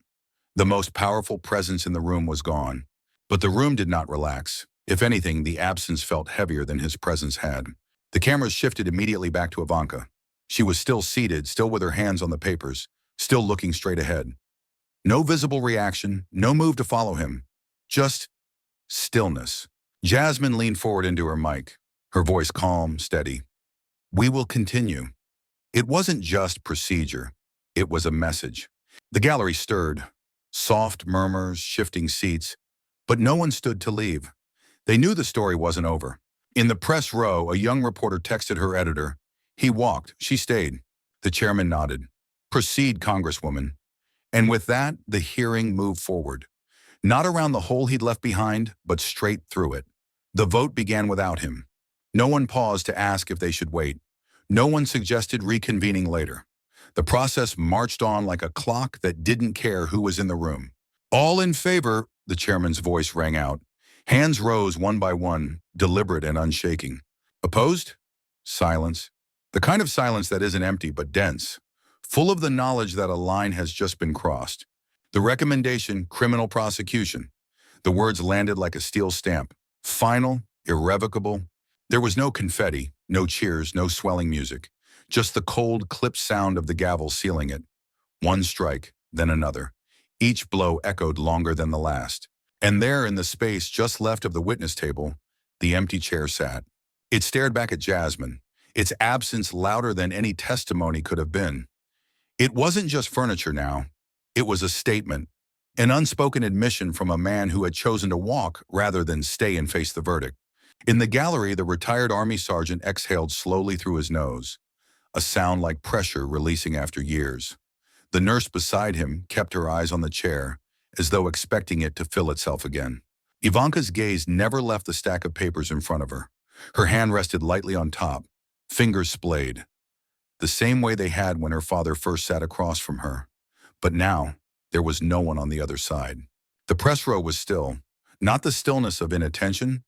Speaker 1: the most powerful presence in the room was gone. But the room did not relax. If anything, the absence felt heavier than his presence had. The cameras shifted immediately back to Ivanka. She was still seated, still with her hands on the papers, still looking straight ahead. No visible reaction, no move to follow him. Just stillness. Jasmine leaned forward into her mic, her voice calm, steady. "We will continue." It wasn't just procedure. It was a message. The gallery stirred. Soft murmurs, shifting seats. But no one stood to leave. They knew the story wasn't over. In the press row, a young reporter texted her editor. He walked. She stayed. The chairman nodded. "Proceed, Congresswoman." And with that, the hearing moved forward. Not around the hole he'd left behind, but straight through it. The vote began without him. No one paused to ask if they should wait. No one suggested reconvening later. The process marched on like a clock that didn't care who was in the room. "All in favor," the chairman's voice rang out. Hands rose one by one, deliberate and unshaking. "Opposed?" Silence. The kind of silence that isn't empty but dense, full of the knowledge that a line has just been crossed. The recommendation, criminal prosecution. The words landed like a steel stamp. Final, irrevocable. There was no confetti, no cheers, no swelling music. Just the cold, clipped sound of the gavel sealing it. One strike, then another. Each blow echoed longer than the last. And there, in the space just left of the witness table, the empty chair sat. It stared back at Jasmine, its absence louder than any testimony could have been. It wasn't just furniture now. It was a statement, an unspoken admission from a man who had chosen to walk rather than stay and face the verdict. In the gallery, the retired Army sergeant exhaled slowly through his nose, a sound like pressure releasing after years. The nurse beside him kept her eyes on the chair, as though expecting it to fill itself again. Ivanka's gaze never left the stack of papers in front of her. Her hand rested lightly on top, fingers splayed, the same way they had when her father first sat across from her. But now, there was no one on the other side. The press row was still, not the stillness of inattention,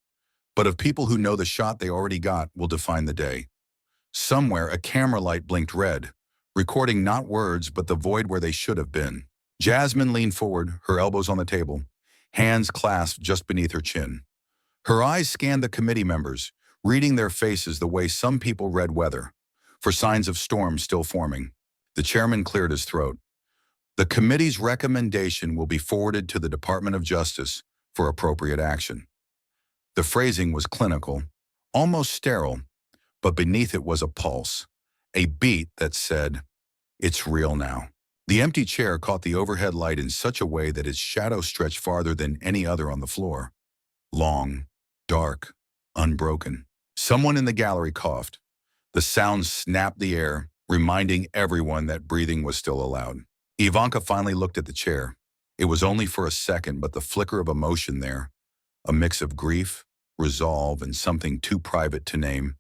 Speaker 1: but of people who know the shot they already got will define the day. Somewhere, a camera light blinked red, recording not words but the void where they should have been. Jasmine leaned forward, her elbows on the table, hands clasped just beneath her chin. Her eyes scanned the committee members, reading their faces the way some people read weather, for signs of storm still forming. The chairman cleared his throat. "The committee's recommendation will be forwarded to the Department of Justice for appropriate action." The phrasing was clinical, almost sterile, but beneath it was a pulse, a beat that said, "It's real now." The empty chair caught the overhead light in such a way that its shadow stretched farther than any other on the floor. Long, dark, unbroken. Someone in the gallery coughed. The sound snapped the air, reminding everyone that breathing was still allowed. Ivanka finally looked at the chair. It was only for a second, but the flicker of emotion there, a mix of grief, resolve, and something too private to name,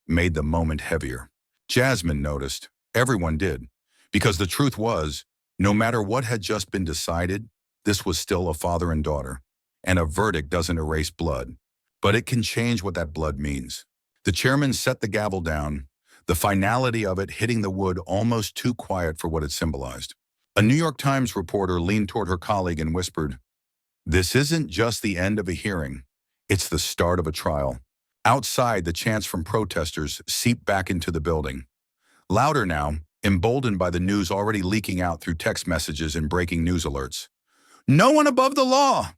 Speaker 1: made the moment heavier. Jasmine noticed. Everyone did. Because the truth was, no matter what had just been decided, this was still a father and daughter. And a verdict doesn't erase blood, but it can change what that blood means. The chairman set the gavel down. the finality of it hitting the wood almost too quiet for what it symbolized. A New York Times reporter leaned toward her colleague and whispered, "This isn't just the end of a hearing. It's the start of a trial." Outside, the chants from protesters seeped back into the building. Louder now, emboldened by the news already leaking out through text messages and breaking news alerts. "No one above the law!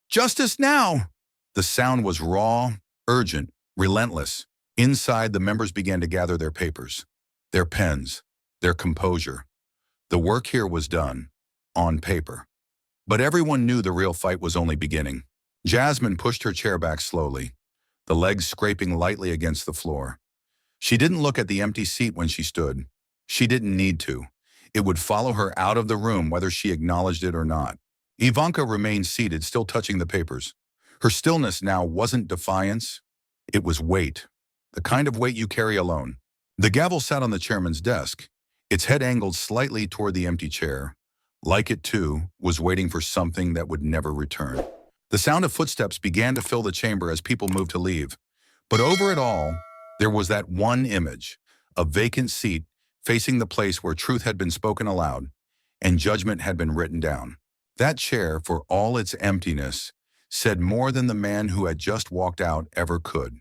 Speaker 1: Justice now!" The sound was raw, urgent, relentless. Inside, the members began to gather their papers, their pens, their composure. The work here was done, on paper. But everyone knew the real fight was only beginning. Jasmine pushed her chair back slowly, the legs scraping lightly against the floor. She didn't look at the empty seat when she stood. She didn't need to. It would follow her out of the room whether she acknowledged it or not. Ivanka remained seated, still touching the papers. Her stillness now wasn't defiance. It was weight, the kind of weight you carry alone. The gavel sat on the chairman's desk, its head angled slightly toward the empty chair. Like it, too, was waiting for something that would never return. The sound of footsteps began to fill the chamber as people moved to leave. But over it all, there was that one image, a vacant seat facing the place where truth had been spoken aloud and judgment had been written down. That chair, for all its emptiness, said more than the man who had just walked out ever could.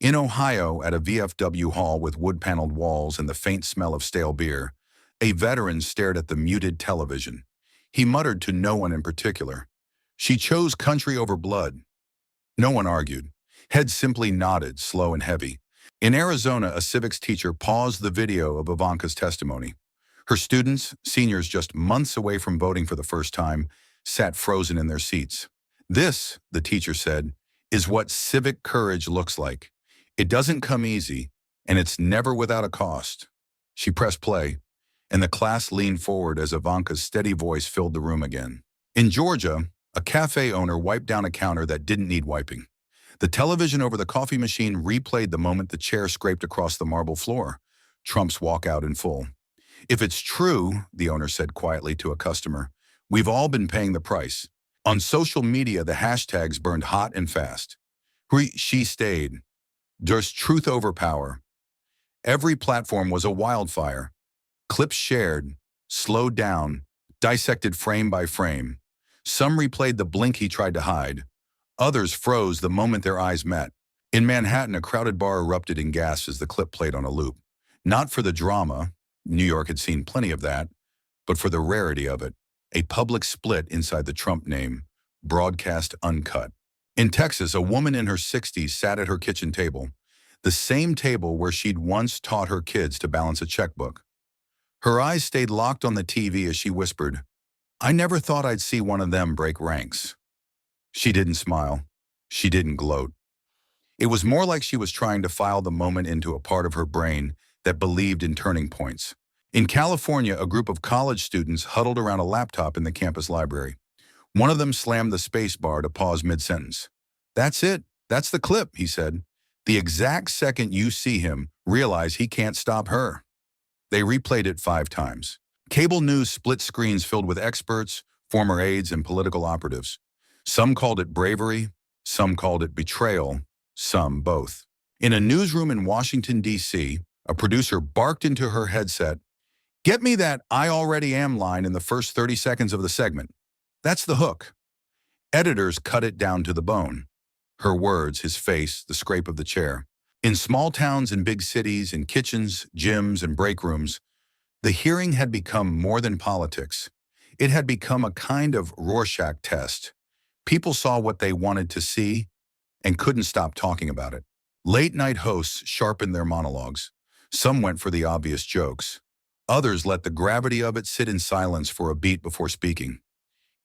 Speaker 1: In Ohio, at a VFW hall with wood-paneled walls and the faint smell of stale beer, a veteran stared at the muted television. He muttered to no one in particular. "She chose country over blood." No one argued. Heads simply nodded, slow and heavy. In Arizona, a civics teacher paused the video of Ivanka's testimony. Her students, seniors just months away from voting for the first time, sat frozen in their seats. "This," the teacher said, "is what civic courage looks like. It doesn't come easy, and it's never without a cost." She pressed play, and the class leaned forward as Ivanka's steady voice filled the room again. In Georgia, a cafe owner wiped down a counter that didn't need wiping. The television over the coffee machine replayed the moment the chair scraped across the marble floor, Trump's walkout in full. "If it's true," the owner said quietly to a customer, "we've all been paying the price." On social media, the hashtags burned hot and fast. She stayed. Does truth overpower? Every platform was a wildfire. Clips shared, slowed down, dissected frame by frame. Some replayed the blink he tried to hide. Others froze the moment their eyes met. In Manhattan, a crowded bar erupted in gasps as the clip played on a loop. Not for the drama, New York had seen plenty of that, but for the rarity of it, a public split inside the Trump name, broadcast uncut. In Texas, a woman in her 60s sat at her kitchen table, the same table where she'd once taught her kids to balance a checkbook. Her eyes stayed locked on the TV as she whispered, "I never thought I'd see one of them break ranks." She didn't smile. She didn't gloat. It was more like she was trying to file the moment into a part of her brain that believed in turning points. In California, a group of college students huddled around a laptop in the campus library. One of them slammed the space bar to pause mid-sentence. "That's it. That's the clip," he said. "The exact second you see him, realize he can't stop her." They replayed it 5 times. Cable news split screens filled with experts, former aides, and political operatives. Some called it bravery, some called it betrayal, some both. In a newsroom in Washington, D.C., a producer barked into her headset, "Get me that 'I already am' line in the first 30 seconds of the segment. That's the hook." Editors cut it down to the bone. Her words, his face, the scrape of the chair. In small towns and big cities, in kitchens, gyms, and break rooms, the hearing had become more than politics. It had become a kind of Rorschach test. People saw what they wanted to see and couldn't stop talking about it. Late-night hosts sharpened their monologues. Some went for the obvious jokes. Others let the gravity of it sit in silence for a beat before speaking.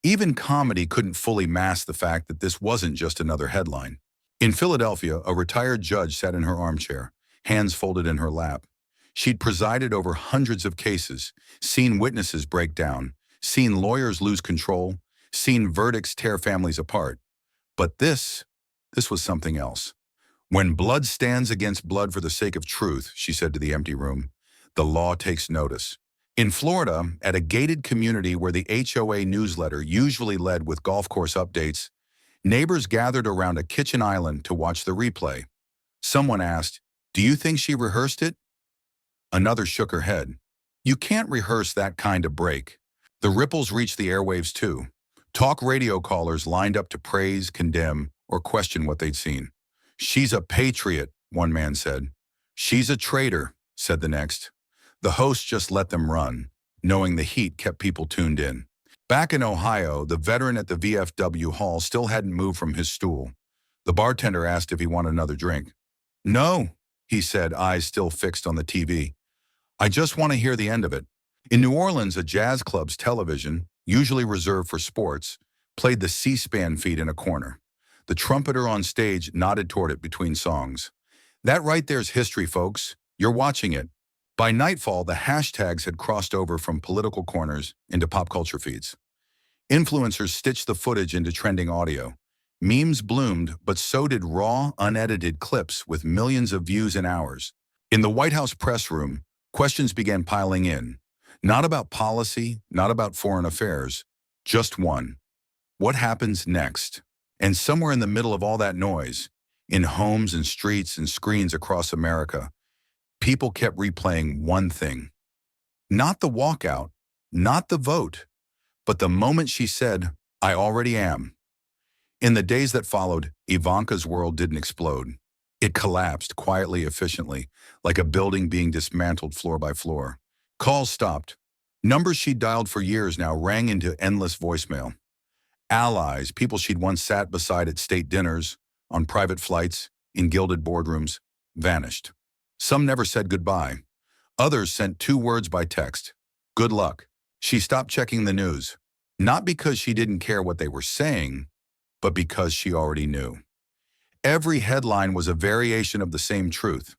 Speaker 1: Even comedy couldn't fully mask the fact that this wasn't just another headline. In Philadelphia, a retired judge sat in her armchair, hands folded in her lap. She'd presided over hundreds of cases, seen witnesses break down, seen lawyers lose control, seen verdicts tear families apart. But this was something else. "When blood stands against blood for the sake of truth," she said to the empty room, "the law takes notice." In Florida, at a gated community where the HOA newsletter usually led with golf course updates, neighbors gathered around a kitchen island to watch the replay. Someone asked, "Do you think she rehearsed it?" Another shook her head. You can't rehearse that kind of break. The ripples reached the airwaves too. Talk radio callers lined up to praise, condemn, or question what they'd seen. She's a patriot, one man said. She's a traitor, said the next. The host just let them run, knowing the heat kept people tuned in. Back in Ohio, the veteran at the VFW hall still hadn't moved from his stool. The bartender asked if he wanted another drink. No, he said, eyes still fixed on the TV. I just want to hear the end of it. In New Orleans, a jazz club's television, usually reserved for sports, played the C-SPAN feed in a corner. The trumpeter on stage nodded toward it between songs. That right there's history, folks. You're watching it. By nightfall, the hashtags had crossed over from political corners into pop culture feeds. Influencers stitched the footage into trending audio. Memes bloomed, but so did raw, unedited clips with millions of views in hours. In the White House press room, questions began piling in. Not about policy, not about foreign affairs, just one. What happens next? And somewhere in the middle of all that noise, in homes and streets and screens across America, people kept replaying one thing. Not the walkout, not the vote, but the moment she said, I already am. In the days that followed, Ivanka's world didn't explode. It collapsed quietly, efficiently, like a building being dismantled floor by floor. Calls stopped. Numbers she'd dialed for years now rang into endless voicemail. Allies, people she'd once sat beside at state dinners, on private flights, in gilded boardrooms, vanished. Some never said goodbye. Others sent 2 words by text. Good luck. She stopped checking the news, not because she didn't care what they were saying, but because she already knew. Every headline was a variation of the same truth.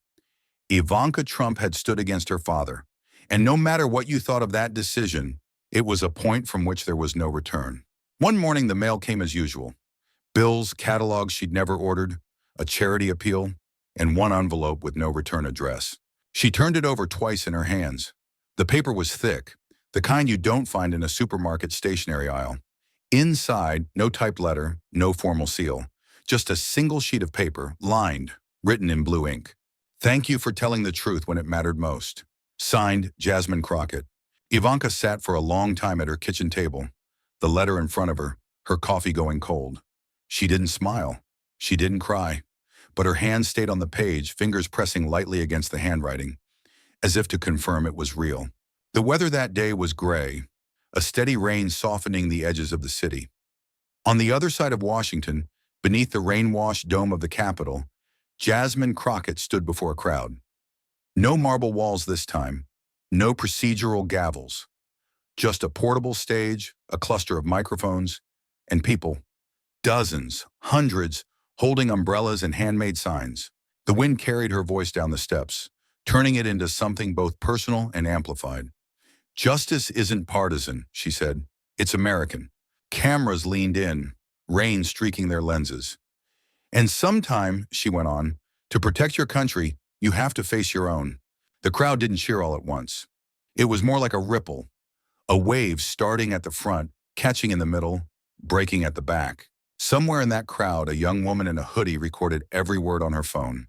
Speaker 1: Ivanka Trump had stood against her father, and no matter what you thought of that decision, it was a point from which there was no return. One morning, the mail came as usual. Bills, catalogs she'd never ordered, a charity appeal, and one envelope with no return address. She turned it over twice in her hands. The paper was thick, the kind you don't find in a supermarket stationery aisle. Inside, no typed letter, no formal seal, just a single sheet of paper, lined, written in blue ink. Thank you for telling the truth when it mattered most. Signed, Jasmine Crockett. Ivanka sat for a long time at her kitchen table, the letter in front of her, her coffee going cold. She didn't smile. She didn't cry. But her hands stayed on the page, fingers pressing lightly against the handwriting, as if to confirm it was real. The weather that day was gray, a steady rain softening the edges of the city. On the other side of Washington, beneath the rain-washed dome of the Capitol, Jasmine Crockett stood before a crowd. No marble walls this time, no procedural gavels. Just a portable stage, a cluster of microphones, and people, dozens, hundreds, holding umbrellas and handmade signs. The wind carried her voice down the steps, turning it into something both personal and amplified. Justice isn't partisan, she said. It's American. Cameras leaned in, rain streaking their lenses. And sometime, she went on, to protect your country, you have to face your own. The crowd didn't cheer all at once. It was more like a ripple, a wave starting at the front, catching in the middle, breaking at the back. Somewhere in that crowd, a young woman in a hoodie recorded every word on her phone.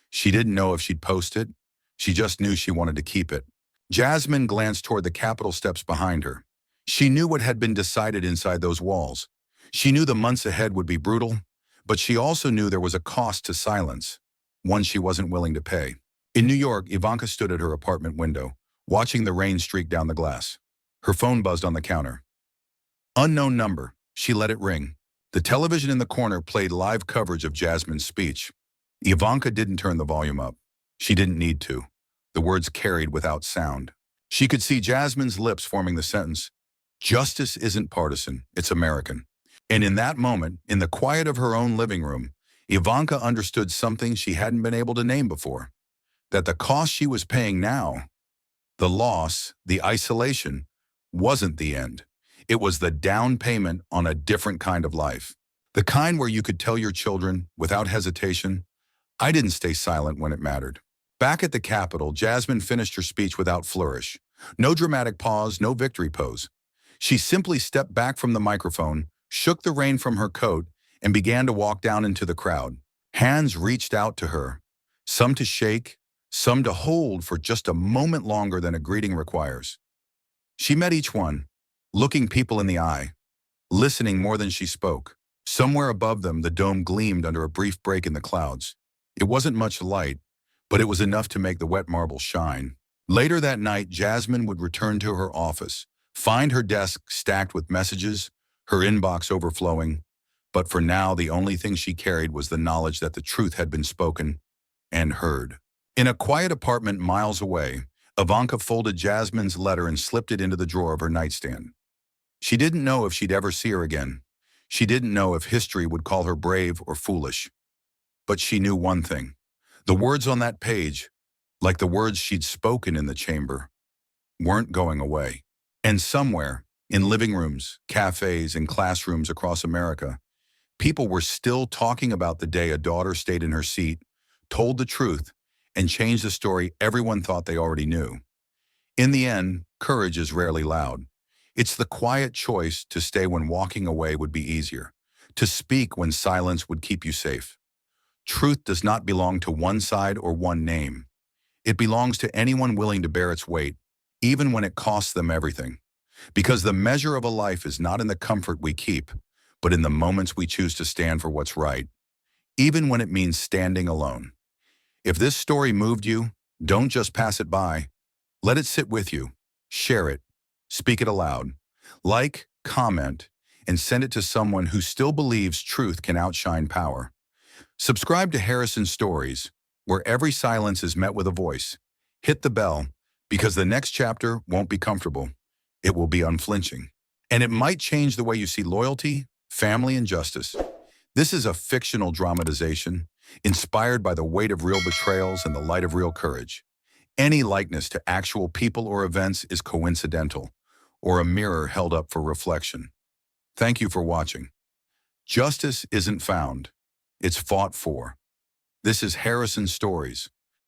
Speaker 1: She didn't know if she'd post it. She just knew she wanted to keep it. Jasmine glanced toward the Capitol steps behind her. She knew what had been decided inside those walls. She knew the months ahead would be brutal, but she also knew there was a cost to silence, one she wasn't willing to pay. In New York, Ivanka stood at her apartment window, watching the rain streak down the glass. Her phone buzzed on the counter. Unknown number. She let it ring. The television in the corner played live coverage of Jasmine's speech. Ivanka didn't turn the volume up. She didn't need to. The words carried without sound. She could see Jasmine's lips forming the sentence, "Justice isn't partisan, it's American." And in that moment, in the quiet of her own living room, Ivanka understood something she hadn't been able to name before. That the cost she was paying now, the loss, the isolation, wasn't the end. It was the down payment on a different kind of life. The kind where you could tell your children, without hesitation, I didn't stay silent when it mattered. Back at the Capitol, Jasmine finished her speech without flourish. No dramatic pause, no victory pose. She simply stepped back from the microphone, shook the rain from her coat, and began to walk down into the crowd. Hands reached out to her, some to shake, some to hold for just a moment longer than a greeting requires. She met each one, looking people in the eye, listening more than she spoke. Somewhere above them, the dome gleamed under a brief break in the clouds. It wasn't much light, but it was enough to make the wet marble shine. Later that night, Jasmine would return to her office, find her desk stacked with messages, her inbox overflowing. But for now, the only thing she carried was the knowledge that the truth had been spoken and heard. In a quiet apartment miles away, Ivanka folded Jasmine's letter and slipped it into the drawer of her nightstand. She didn't know if she'd ever see her again. She didn't know if history would call her brave or foolish. But she knew one thing. The words on that page, like the words she'd spoken in the chamber, weren't going away. And somewhere, in living rooms, cafes, and classrooms across America, people were still talking about the day a daughter stayed in her seat, told the truth, and changed the story everyone thought they already knew. In the end, courage is rarely loud. It's the quiet choice to stay when walking away would be easier, to speak when silence would keep you safe. Truth does not belong to one side or one name. It belongs to anyone willing to bear its weight, even when it costs them everything. Because the measure of a life is not in the comfort we keep, but in the moments we choose to stand for what's right, even when it means standing alone. If this story moved you, don't just pass it by. Let it sit with you. Share it. Speak it aloud. Like, comment, and send it to someone who still believes truth can outshine power. Subscribe to Harrison Stories, where every silence is met with a voice. Hit the bell, because the next chapter won't be comfortable. It will be unflinching. And it might change the way you see loyalty, family, and justice. This is a fictional dramatization, inspired by the weight of real betrayals and the light of real courage. Any likeness to actual people or events is coincidental, or a mirror held up for reflection. Thank you for watching. Justice isn't found. It's fought for. This is Harrison Stories.